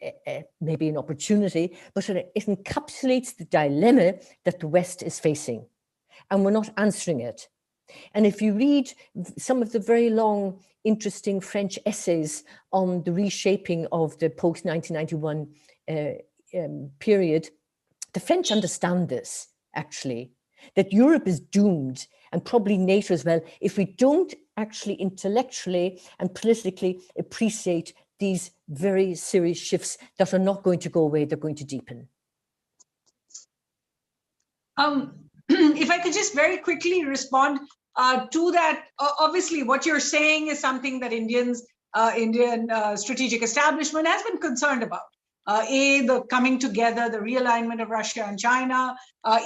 maybe an opportunity, but it encapsulates the dilemma that the West is facing, and we're not answering it. And if you read some of the very long, interesting French essays on the reshaping of the post-1991 period, the French understand this, actually, that Europe is doomed, and probably NATO as well, if we don't actually intellectually and politically appreciate these very serious shifts that are not going to go away, they're going to deepen. If I could just very quickly respond to that, obviously what you're saying is something that Indian strategic establishment has been concerned about. The coming together, the realignment of Russia and China,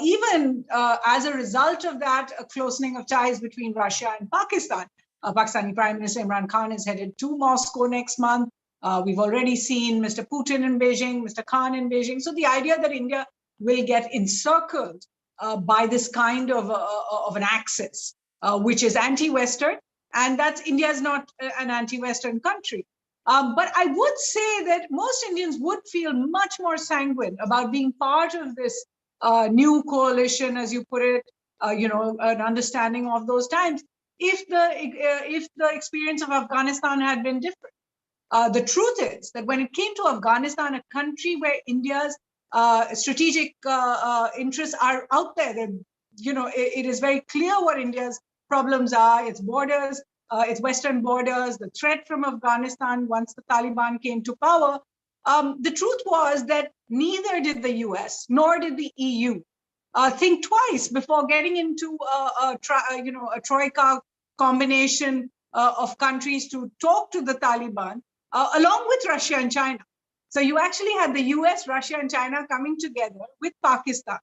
even as a result of that, a closening of ties between Russia and Pakistan. Pakistani Prime Minister Imran Khan is headed to Moscow next month. We've already seen Mr. Putin in Beijing, Mr. Khan in Beijing. So the idea that India will get encircled by this kind of an axis, which is anti-Western, and that's India's not an anti-Western country. But I would say that most Indians would feel much more sanguine about being part of this new coalition, as you put it, an understanding of those times, if the experience of Afghanistan had been different. The truth is that when it came to Afghanistan, a country where India's strategic interests are out there, it is very clear what India's problems are, its borders, its western borders, the threat from Afghanistan once the Taliban came to power. The truth was that neither did the US nor did the EU think twice before getting into a troika combination of countries to talk to the Taliban, along with Russia and China. So you actually had the US, Russia, and China coming together with Pakistan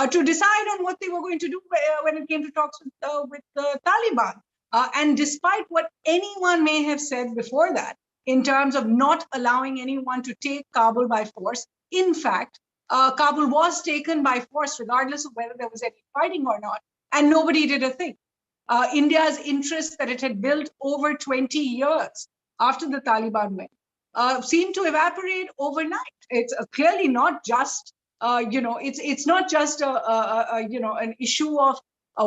to decide on what they were going to do when it came to talks with the Taliban. And despite what anyone may have said before that, in terms of not allowing anyone to take Kabul by force, in fact, Kabul was taken by force, regardless of whether there was any fighting or not, and nobody did a thing. India's interest that it had built over 20 years after the Taliban went seemed to evaporate overnight. It's clearly not just, it's not just an issue of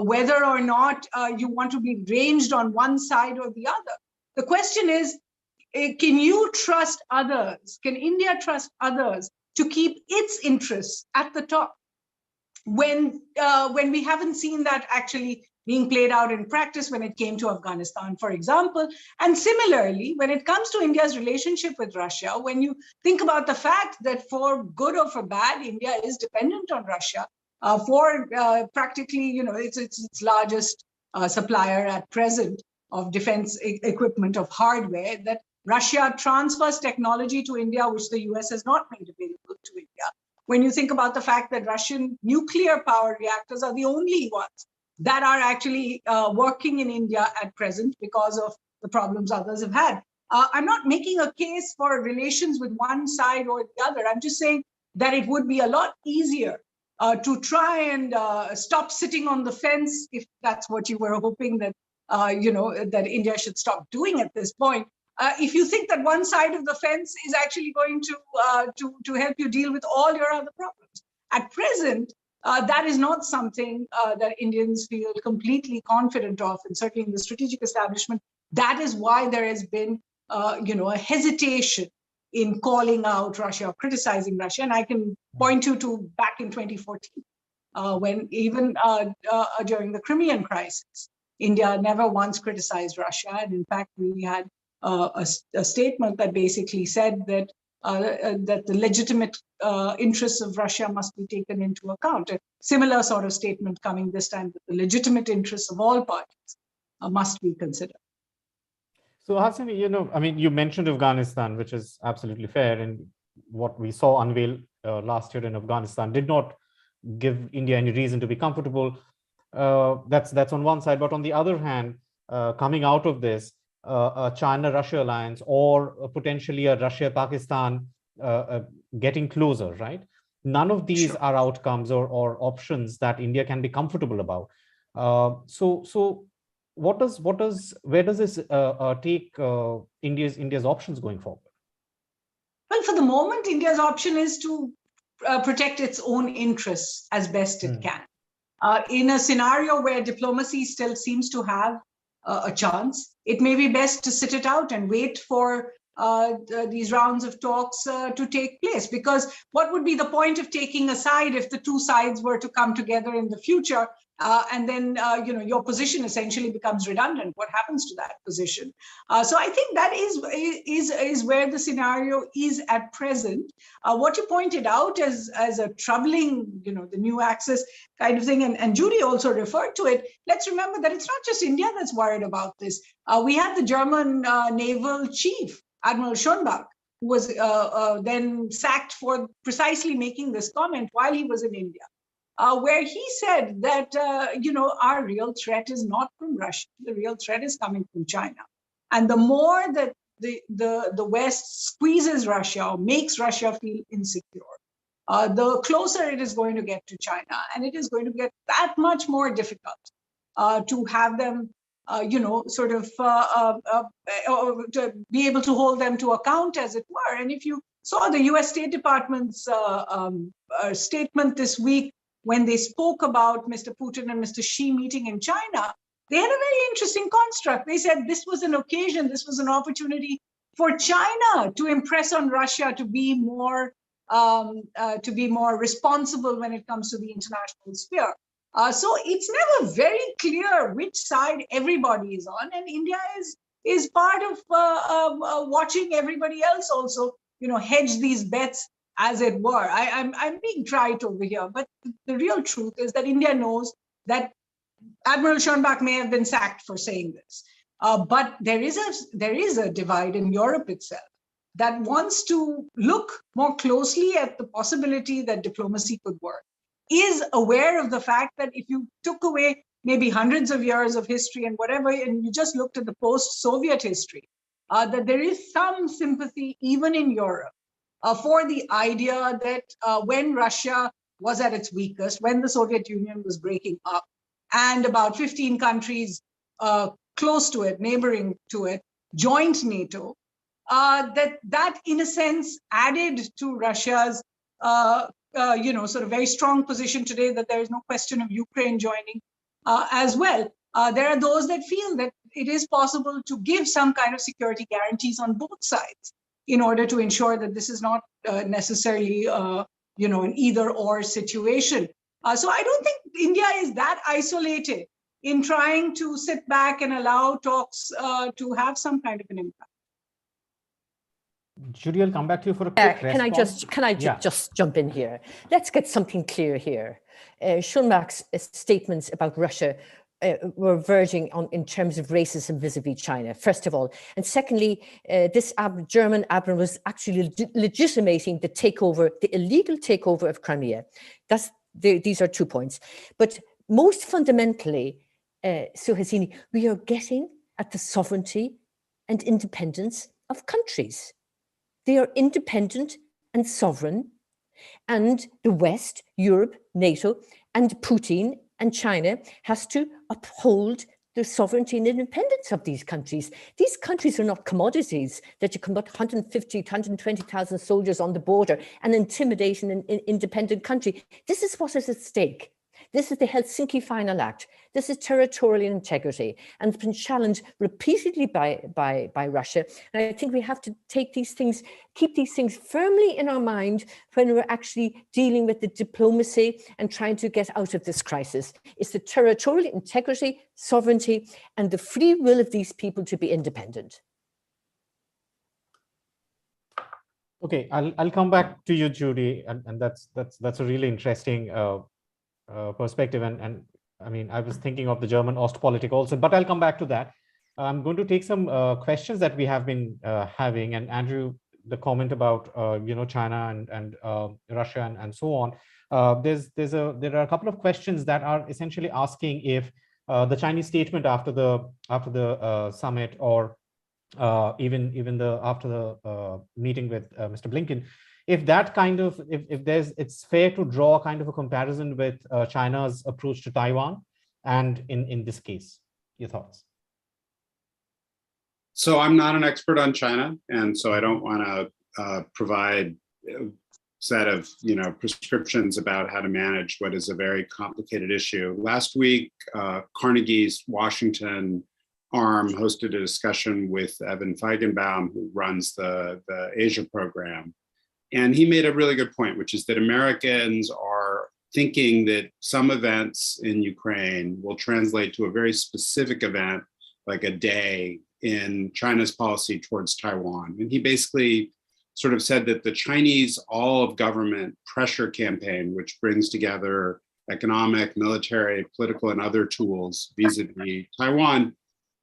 whether or not you want to be ranged on one side or the other. The question is, can you trust others? Can India trust others to keep its interests at the top when we haven't seen that actually being played out in practice when it came to Afghanistan, for example? And similarly, when it comes to India's relationship with Russia, when you think about the fact that for good or for bad, India is dependent on Russia for practically, its largest supplier at present of defense equipment, of hardware, that Russia transfers technology to India, which the US has not made available to India. When you think about the fact that Russian nuclear power reactors are the only ones that are actually working in India at present because of the problems others have had. I'm not making a case for relations with one side or the other. I'm just saying that it would be a lot easier to try and stop sitting on the fence, if that's what you were hoping that that India should stop doing at this point. If you think that one side of the fence is actually going to help you deal with all your other problems. At present, that is not something that Indians feel completely confident of, and certainly in the strategic establishment. That is why there has been a hesitation in calling out Russia or criticizing Russia. And I can point you to back in 2014, when even during the Crimean crisis, India never once criticized Russia. And in fact, we had a statement that basically said that that the legitimate interests of Russia must be taken into account. A similar sort of statement coming this time, that the legitimate interests of all parties must be considered. So Hasini, you mentioned Afghanistan, which is absolutely fair. And what we saw unveiled last year in Afghanistan did not give India any reason to be comfortable. That's on one side. But on the other hand, coming out of this, a China-Russia alliance or potentially a Russia-Pakistan getting closer, right? None of these are outcomes or options that India can be comfortable about. So where does this take India's options going forward? for the moment, India's option is to protect its own interests as best it can. In a scenario where diplomacy still seems to have a chance, it may be best to sit it out and wait for these rounds of talks to take place. Because what would be the point of taking a side if the two sides were to come together in the future, and then your position essentially becomes redundant? What happens to that position? So I think that is where the scenario is at present. What you pointed out as a troubling, the new axis kind of thing, and Judy also referred to it. Let's remember that it's not just India that's worried about this. We had the German naval chief, Admiral Schönbach, who was then sacked for precisely making this comment while he was in India. Where he said that, our real threat is not from Russia. The real threat is coming from China. And the more that the West squeezes Russia or makes Russia feel insecure, the closer it is going to get to China. And it is going to get that much more difficult to have them, to be able to hold them to account, as it were. And if you saw the US State Department's statement this week, when they spoke about Mr. Putin and Mr. Xi meeting in China, they had a very interesting construct. They said this was an occasion, this was an opportunity for China to impress on Russia to be more responsible when it comes to the international sphere. So it's never very clear which side everybody is on, and India is part of watching everybody else also, hedge these bets, as it were. I'm being trite over here, but the real truth is that India knows that Admiral Schönbach may have been sacked for saying this, but there is a divide in Europe itself that wants to look more closely at the possibility that diplomacy could work, is aware of the fact that if you took away maybe hundreds of years of history and whatever, and you just looked at the post-Soviet history, that there is some sympathy even in Europe for the idea that when Russia was at its weakest, when the Soviet Union was breaking up, and about 15 countries close to it, neighboring to it, joined NATO, that in a sense added to Russia's very strong position today that there is no question of Ukraine joining as well. There are those that feel that it is possible to give some kind of security guarantees on both sides in order to ensure that this is not necessarily, an either-or situation. So I don't think India is that isolated in trying to sit back and allow talks to have some kind of an impact. Judy, I'll come back to you for a quick response. Can I just jump in here? Let's get something clear here. Schönbach's statements about Russia were verging on in terms of racism vis-a-vis China, first of all. And secondly, this German admiral was actually legitimating the illegal takeover of Crimea. These are 2 points. But most fundamentally, Suhasini, we are getting at the sovereignty and independence of countries. They are independent and sovereign, and the West, Europe, NATO, and Putin and China has to uphold the sovereignty and independence of these countries. These countries are not commodities that you can put 150 to 120,000 soldiers on the border and intimidate an independent country. This is what is at stake. This is the Helsinki Final Act. This is territorial integrity, and it's been challenged repeatedly by Russia. And I think we have to keep these things firmly in our mind when we're actually dealing with the diplomacy and trying to get out of this crisis. It's the territorial integrity, sovereignty, and the free will of these people to be independent. Okay, I'll come back to you, Judy, and that's a really interesting perspective, and I mean, I was thinking of the German Ostpolitik also, but I'll come back to that. I'm going to take some questions that we have been having, and Andrew, the comment about China and Russia and so on. There are a couple of questions that are essentially asking if the Chinese statement after the summit, or even after the meeting with Mr. Blinken, if that kind of, it's fair to draw kind of a comparison with China's approach to Taiwan, and in this case, your thoughts? So I'm not an expert on China, and so I don't want provide a set of prescriptions about how to manage what is a very complicated issue. Last week, Carnegie's Washington arm hosted a discussion with Evan Feigenbaum, who runs the Asia program. And he made a really good point, which is that Americans are thinking that some events in Ukraine will translate to a very specific event, like a day in China's policy towards Taiwan. And he basically sort of said that the Chinese all-of-government pressure campaign, which brings together economic, military, political, and other tools vis-a-vis Taiwan,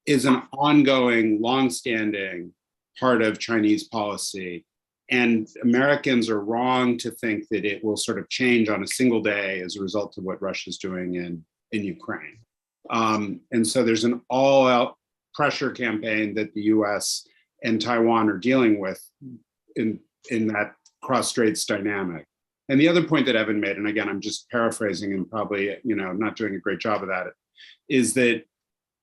is an ongoing, long-standing part of Chinese policy. And Americans are wrong to think that it will sort of change on a single day as a result of what Russia's doing in Ukraine. And so there's an all-out pressure campaign that the US and Taiwan are dealing with in that cross-straits dynamic. And the other point that Evan made, and again, I'm just paraphrasing and probably not doing a great job of that, is that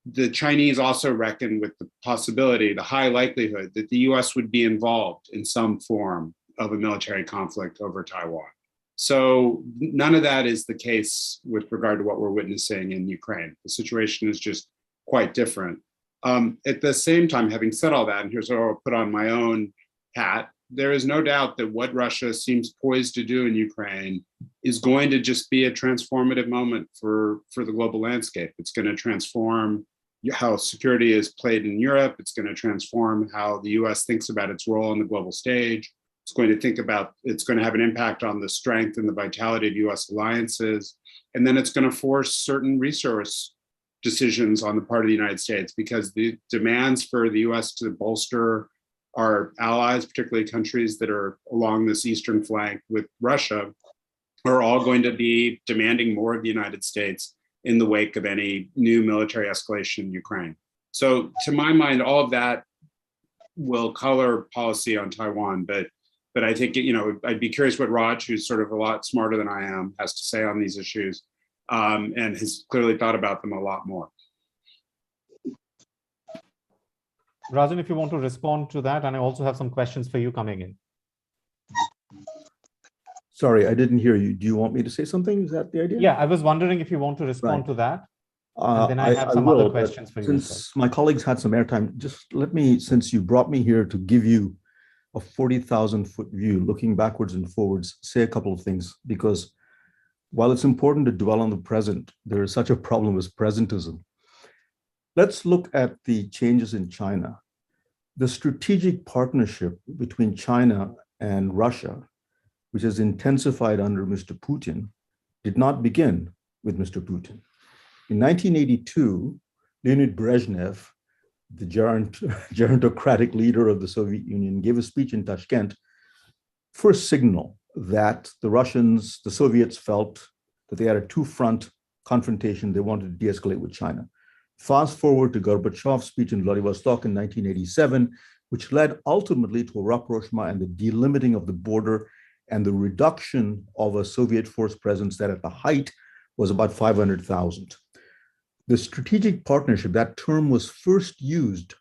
the Chinese also reckon with the possibility, the high likelihood that the US would be involved in some form of a military conflict over Taiwan. So none of that is the case with regard to what we're witnessing in Ukraine. The situation is just quite different. At the same time, having said all that, and here's where I'll put on my own hat, there is no doubt that what Russia seems poised to do in Ukraine is going to just be a transformative moment for the global landscape. It's going to transform how security is played in Europe. It's going to transform how the US thinks about its role on the global stage. It's going to have an impact on the strength and the vitality of US alliances. And then it's going to force certain resource decisions on the part of the United States, because the demands for the US to bolster our allies, particularly countries that are along this eastern flank with Russia, are all going to be demanding more of the United States in the wake of any new military escalation in Ukraine. So to my mind, all of that will color policy on Taiwan, but I think, I'd be curious what Raj, who's sort of a lot smarter than I am, has to say on these issues, and has clearly thought about them a lot more. Rajan, if you want to respond to that, and I also have some questions for you coming in. Sorry, I didn't hear you. Do you want me to say something? Is that the idea? Yeah, I was wondering if you want to respond to that. And then I have some other questions for you. Since my colleagues had some airtime, just let me, since you brought me here to give you a 40,000-foot view, looking backwards and forwards, say a couple of things, because while it's important to dwell on the present, there is such a problem as presentism. Let's look at the changes in China. The strategic partnership between China and Russia, which has intensified under Mr. Putin, did not begin with Mr. Putin. In 1982, Leonid Brezhnev, the gerontocratic leader of the Soviet Union, gave a speech in Tashkent, first signal that the Soviets felt that they had a two-front confrontation they wanted to de-escalate with China. Fast forward to Gorbachev's speech in Vladivostok in 1987, which led ultimately to a rapprochement and the delimiting of the border and the reduction of a Soviet force presence that at the height was about 500,000. The strategic partnership, that term was first used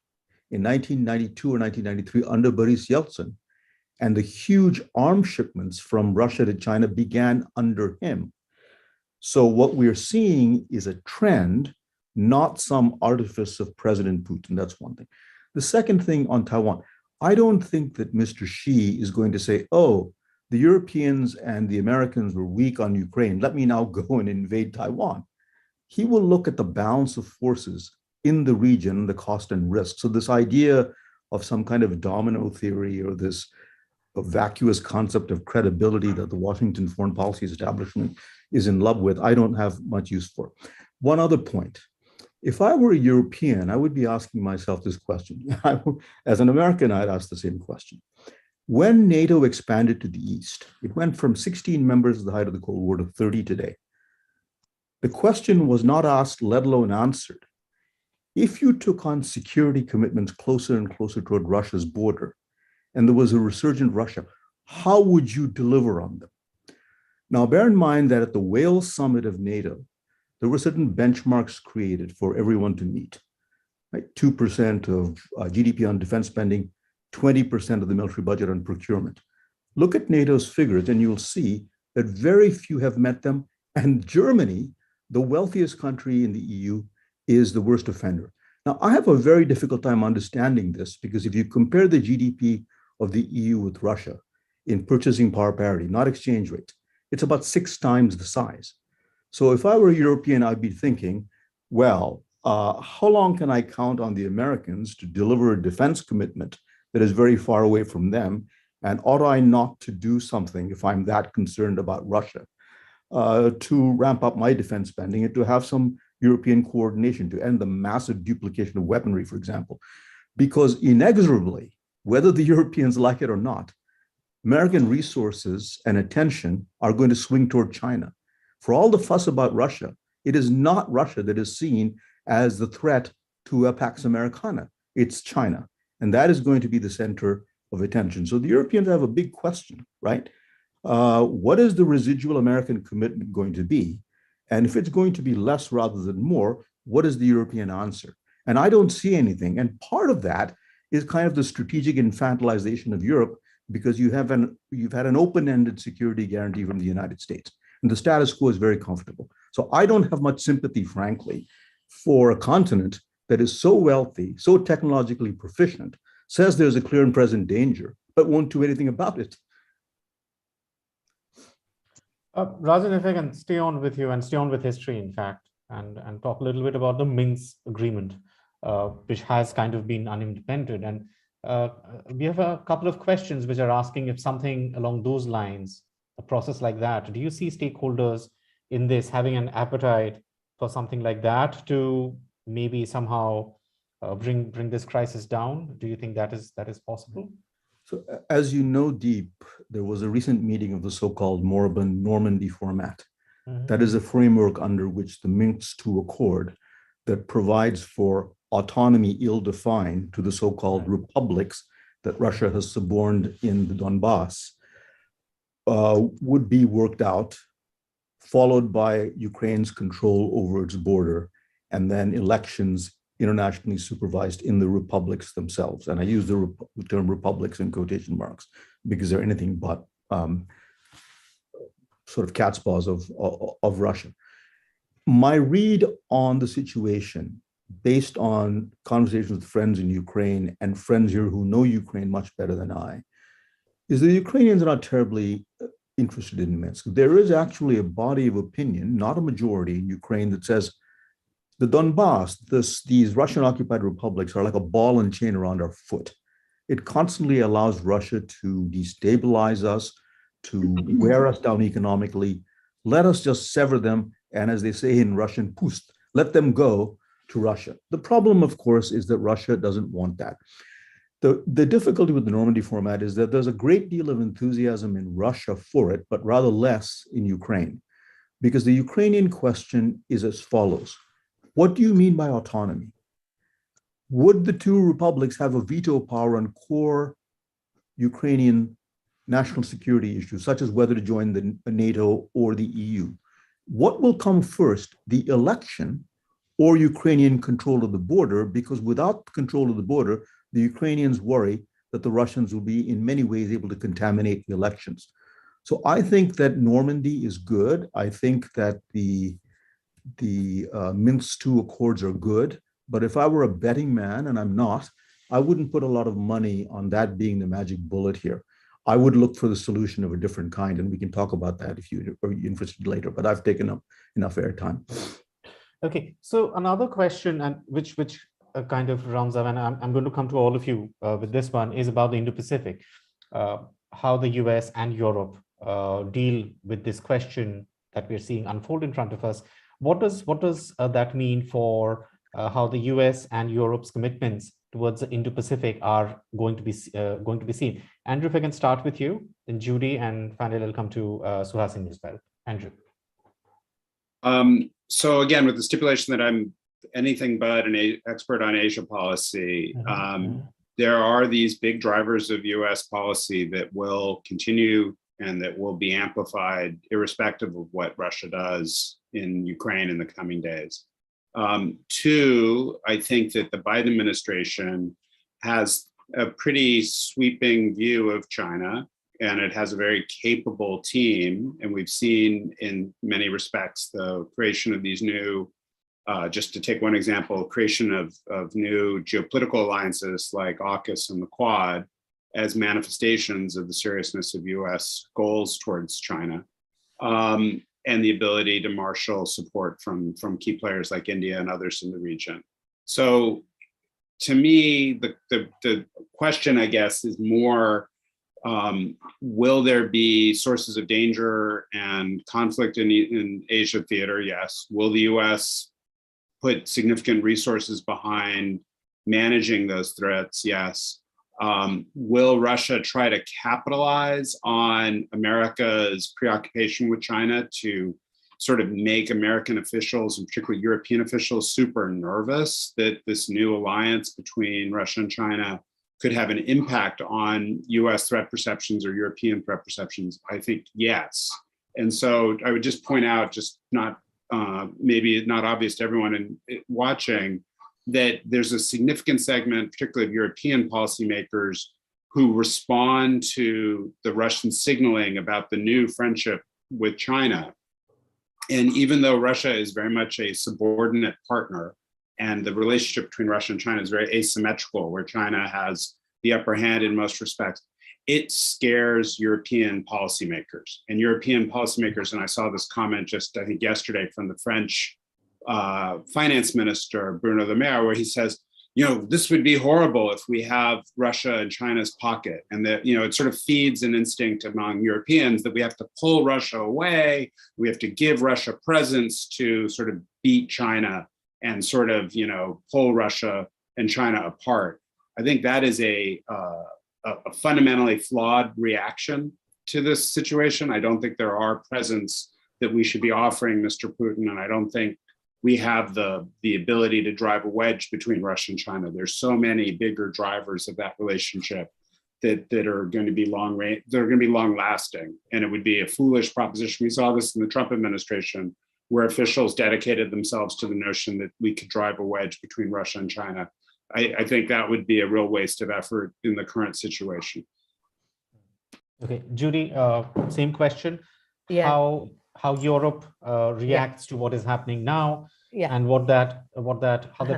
in 1992 or 1993 under Boris Yeltsin, and the huge arms shipments from Russia to China began under him. So what we're seeing is a trend, not some artifice of President Putin. That's one thing. The second thing on Taiwan, I don't think that Mr. Xi is going to say, oh, the Europeans and the Americans were weak on Ukraine, let me now go and invade Taiwan. He will look at the balance of forces in the region, the cost and risk. So this idea of some kind of domino theory or this vacuous concept of credibility that the Washington foreign policy establishment is in love with, I don't have much use for. One other point. If I were a European, I would be asking myself this question. As an American, I'd ask the same question. When NATO expanded to the east, it went from 16 members at the height of the Cold War to 30 today. The question was not asked, let alone answered. If you took on security commitments closer and closer toward Russia's border, and there was a resurgent Russia, how would you deliver on them? Now, bear in mind that at the Wales summit of NATO, there were certain benchmarks created for everyone to meet. Right? 2% of GDP on defense spending, 20% of the military budget on procurement. Look at NATO's figures and you'll see that very few have met them. And Germany, the wealthiest country in the EU, is the worst offender. Now, I have a very difficult time understanding this because if you compare the GDP of the EU with Russia in purchasing power parity, not exchange rate, it's about 6 times the size. So if I were a European, I'd be thinking, well, how long can I count on the Americans to deliver a defense commitment that is very far away from them? And ought I not to do something if I'm that concerned about Russia to ramp up my defense spending and to have some European coordination to end the massive duplication of weaponry, for example? Because inexorably, whether the Europeans like it or not, American resources and attention are going to swing toward China. For all the fuss about Russia, it is not Russia that is seen as the threat to a Pax Americana. It's China. And that is going to be the center of attention. So the Europeans have a big question, right? What is the residual American commitment going to be? And if it's going to be less rather than more, what is the European answer? And I don't see anything. And part of that is kind of the strategic infantilization of Europe because you've had an open-ended security guarantee from the United States. And the status quo is very comfortable. So I don't have much sympathy, frankly, for a continent that is so wealthy, so technologically proficient, says there's a clear and present danger, but won't do anything about it. Rajan, if I can stay on with you and stay on with history, in fact, and talk a little bit about the Minsk agreement, which has kind of been unimplemented. And we have a couple of questions which are asking if something along those lines, a process like that, do you see stakeholders in this having an appetite for something like that to maybe somehow bring this crisis down? Do you think that is possible? So as you know, Deep, there was a recent meeting of the so-called moribund Normandy format. Mm-hmm. That is a framework under which the Minsk II Accord that provides for autonomy ill-defined to the so-called republics that Russia has suborned in the Donbass would be worked out, followed by Ukraine's control over its border, and then elections internationally supervised in the republics themselves. And I use the term republics in quotation marks because they're anything but sort of cat's paws of Russia. My read on the situation, based on conversations with friends in Ukraine and friends here who know Ukraine much better than I, is the Ukrainians are not terribly interested in Minsk. There is actually a body of opinion, not a majority in Ukraine, that says the Donbass, these Russian-occupied republics are like a ball and chain around our foot. It constantly allows Russia to destabilize us, to wear us down economically. Let us just sever them, and as they say in Russian, pust, let them go to Russia. The problem, of course, is that Russia doesn't want that. The difficulty with the Normandy format is that there's a great deal of enthusiasm in Russia for it, but rather less in Ukraine, because the Ukrainian question is as follows. What do you mean by autonomy? Would the two republics have a veto power on core Ukrainian national security issues, such as whether to join the NATO or the EU? What will come first, the election or Ukrainian control of the border? Because without control of the border, the Ukrainians worry that the Russians will be in many ways able to contaminate the elections. So I think that Normandy is good. I think that the Minsk II Accords are good. But if I were a betting man, and I'm not, I wouldn't put a lot of money on that being the magic bullet here. I would look for the solution of a different kind, and we can talk about that if you're interested later, but I've taken up enough airtime. Okay, so another question, and which kind of rounds up, and I'm going to come to all of you with this one, is about the Indo-Pacific, how the US and Europe deal with this question that we're seeing unfold in front of us. What does that mean for how the US and Europe's commitments towards the Indo-Pacific are going to be seen? Andrew, if I can start with you, then Judy, and finally I'll come to Suhasini as well. Andrew. So again, with the stipulation that I'm anything but an expert on Asia policy, there are these big drivers of US policy that will continue and that will be amplified irrespective of what Russia does in Ukraine in the coming days. Two, I think that the Biden administration has a pretty sweeping view of China, and it has a very capable team. And we've seen in many respects the creation of these new, just to take one example, creation of new geopolitical alliances like AUKUS and the Quad as manifestations of the seriousness of US goals towards China, and the ability to marshal support from key players like India and others in the region. So to me, the question, I guess, is more, will there be sources of danger and conflict in Asia theater? Yes. Will the US put significant resources behind managing those threats? Yes. Will Russia try to capitalize on America's preoccupation with China to sort of make American officials, and particularly European officials, super nervous that this new alliance between Russia and China could have an impact on US threat perceptions or European threat perceptions? I think yes. And so I would just point out, just not maybe not obvious to everyone watching, that there's a significant segment, particularly of European policymakers, who respond to the Russian signaling about the new friendship with China. And even though Russia is very much a subordinate partner, and the relationship between Russia and China is very asymmetrical, where China has the upper hand in most respects, it scares European policymakers. And European policymakers, and I saw this comment just, I think, yesterday from the French finance minister, Bruno Le Maire, where he says, you know, this would be horrible if we have Russia in China's pocket. And that, you know, it sort of feeds an instinct among Europeans that we have to pull Russia away. We have to give Russia presence to sort of beat China and sort of, you know, pull Russia and China apart. I think that is a fundamentally flawed reaction to this situation. I don't think there are presents that we should be offering Mr. Putin, and I don't think we have the ability to drive a wedge between Russia and China. There's so many bigger drivers of that relationship that are going to be long lasting. And it would be a foolish proposition. We saw this in the Trump administration, where officials dedicated themselves to the notion that we could drive a wedge between Russia and China. I think that would be a real waste of effort in the current situation. Okay, Judy, same question. Yeah. How Europe reacts to what is happening now, and how that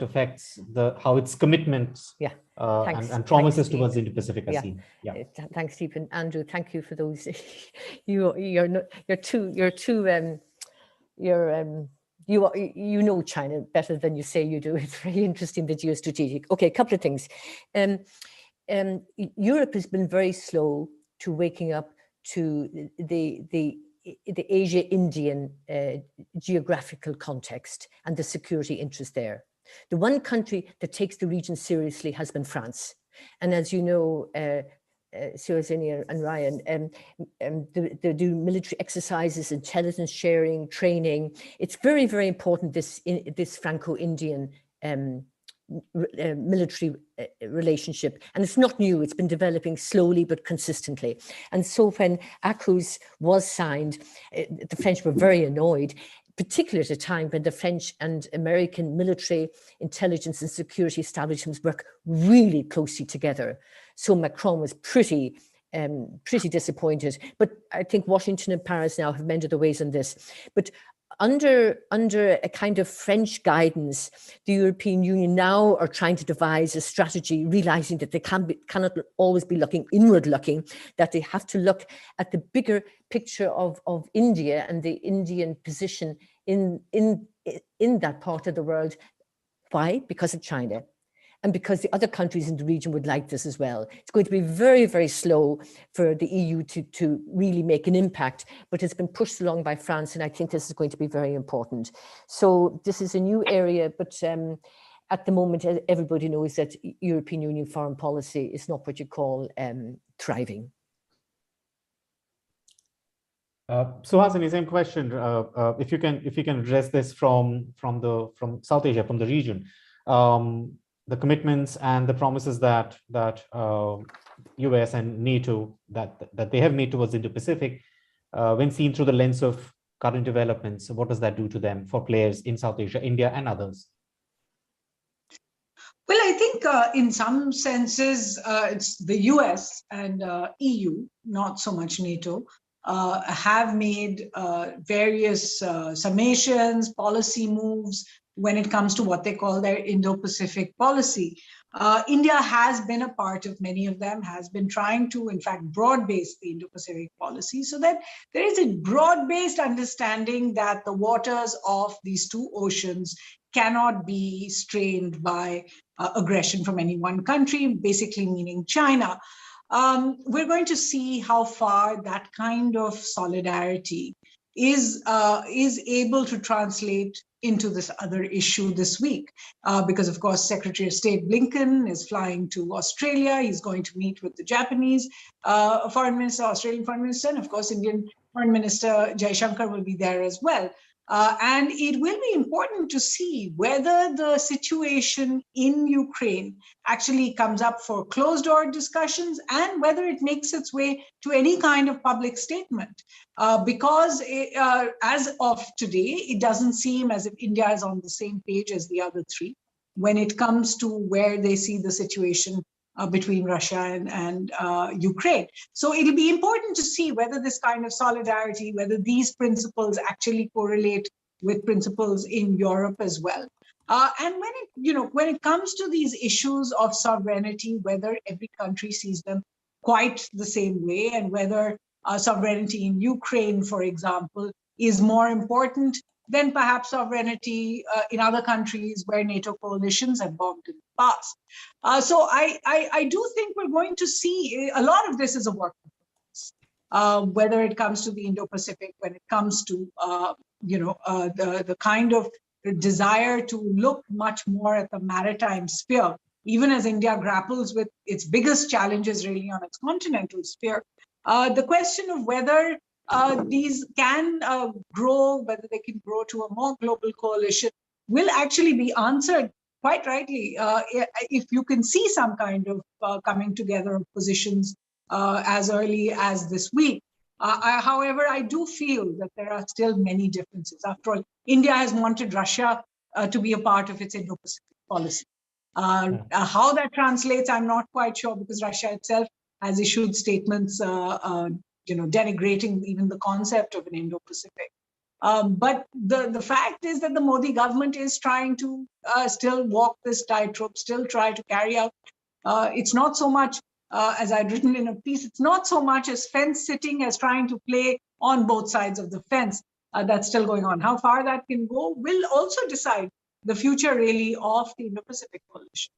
affects how its commitments and promises towards the Indo-Pacific are seen. Yeah. Thanks, Stephen. Andrew, thank you for those. You know China better than you say you do. It's very interesting, the geostrategic. Okay, a couple of things. Europe has been very slow to waking up to the Asia-Indian geographical context and the security interest there. The one country that takes the region seriously has been France. And as you know, Suhasini and Ryan, they do military exercises, intelligence sharing, training. It's very, very important, this Franco-Indian military relationship, and it's not new. It's been developing slowly but consistently. And so when AUKUS was signed, the French were very annoyed, particularly at a time when the French and American military intelligence and security establishments work really closely together. So Macron was pretty disappointed. But I think Washington and Paris now have mended the ways on this. But under a kind of French guidance, the European Union now are trying to devise a strategy, realizing that they cannot always be inward-looking, that they have to look at the bigger picture of India and the Indian position in that part of the world. Why? Because of China. And because the other countries in the region would like this as well. It's going to be very, very slow for the EU to really make an impact, but it's been pushed along by France, and I think this is going to be very important. So this is a new area, but at the moment, everybody knows that European Union foreign policy is not what you call thriving. Suhasini, same question. If you can address this from South Asia, from the region. The commitments and the promises that US and NATO that they have made towards Indo-Pacific, when seen through the lens of current developments, what does that do to them, for players in South Asia, India, and others? Well, I think think in some senses, it's the US and EU, not so much NATO, have made various summations, policy moves when it comes to what they call their Indo-Pacific policy. India has been a part of many of them, has been trying to, in fact, broad-base the Indo-Pacific policy so that there is a broad-based understanding that the waters of these two oceans cannot be strained by aggression from any one country, basically meaning China. We're going to see how far that kind of solidarity is able to translate into this other issue this week, because of course Secretary of State Blinken is flying to Australia. He's going to meet with the Japanese foreign minister, Australian foreign minister, and of course Indian foreign minister Jaishankar will be there as well. And it will be important to see whether the situation in Ukraine actually comes up for closed door discussions and whether it makes its way to any kind of public statement. Because as of today, it doesn't seem as if India is on the same page as the other three when it comes to where they see the situation between Russia and Ukraine. So it'll be important to see whether this kind of solidarity, whether these principles actually correlate with principles in Europe as well. And when it comes to these issues of sovereignty, whether every country sees them quite the same way, and whether sovereignty in Ukraine, for example, is more important than perhaps sovereignty in other countries where NATO coalitions have bombed in the past. So I do think we're going to see a lot of this is a work in progress, whether it comes to the Indo-Pacific, when it comes to the kind of desire to look much more at the maritime sphere, even as India grapples with its biggest challenges really on its continental sphere. The question of whether these can grow, whether they can grow to a more global coalition, will actually be answered quite rightly if you can see some kind of coming together of positions as early as this week. However, I do feel that there are still many differences. After all, India has wanted Russia to be a part of its Indo-Pacific policy. How that translates, I'm not quite sure, because Russia itself has issued statements denigrating even the concept of an Indo-Pacific. But the fact is that the Modi government is trying to still walk this tightrope, still try to carry out. It's not so much, as I'd written in a piece, it's not so much as fence sitting as trying to play on both sides of the fence. That's still going on. How far that can go will also decide the future really of the Indo-Pacific coalition.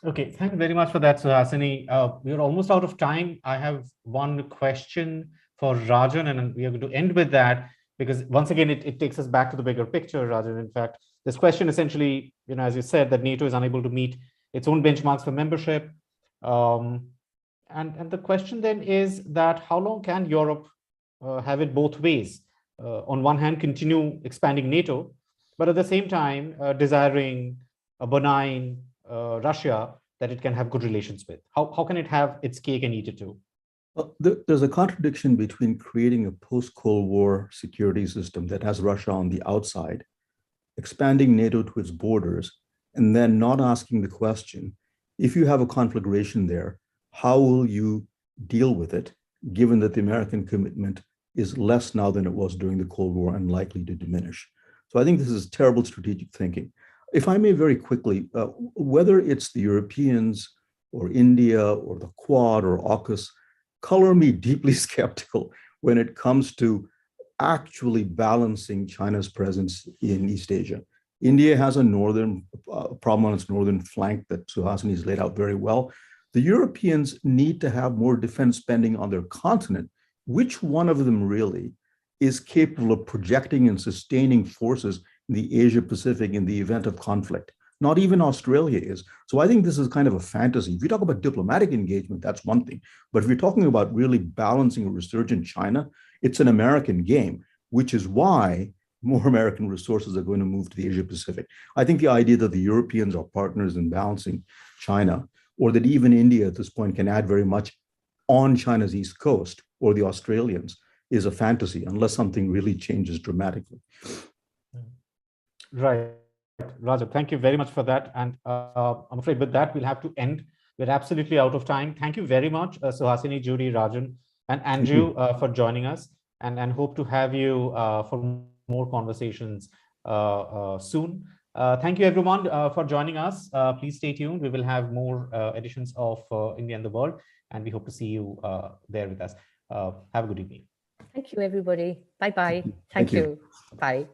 Okay, thank you very much for that, Suhasini. We're almost out of time. I have one question for Rajan, and we are going to end with that, because once again, it takes us back to the bigger picture, Rajan. In fact, this question essentially, as you said, that NATO is unable to meet its own benchmarks for membership. And the question then is that how long can Europe have it both ways? On one hand, continue expanding NATO, but at the same time, desiring a benign Russia that it can have good relations with. How can it have its cake and eat it too? Well, there's a contradiction between creating a post-Cold War security system that has Russia on the outside, expanding NATO to its borders, and then not asking the question, if you have a conflagration there, how will you deal with it, given that the American commitment is less now than it was during the Cold War and likely to diminish? So I think this is terrible strategic thinking. If I may very quickly, whether it's the Europeans or India or the Quad or AUKUS, color me deeply skeptical when it comes to actually balancing China's presence in East Asia. India has a problem on its northern flank that Suhasini has laid out very well. The Europeans need to have more defense spending on their continent. Which one of them really is capable of projecting and sustaining forces in the Asia-Pacific in the event of conflict? Not even Australia is. So I think this is kind of a fantasy. If you talk about diplomatic engagement, that's one thing. But if you're talking about really balancing a resurgent China, it's an American game, which is why more American resources are going to move to the Asia-Pacific. I think the idea that the Europeans are partners in balancing China, or that even India at this point can add very much on China's east coast, or the Australians, is a fantasy unless something really changes dramatically. Right. Raja, thank you very much for that. And I'm afraid with that, we'll have to end. We're absolutely out of time. Thank you very much, Suhasini, Judy, Rajan, and Andrew for joining us, and hope to have you for more conversations soon. Thank you, everyone, for joining us. Please stay tuned. We will have more editions of India and the World, and we hope to see you there with us. Have a good evening. Thank you, everybody. Bye-bye. Thank you. Bye.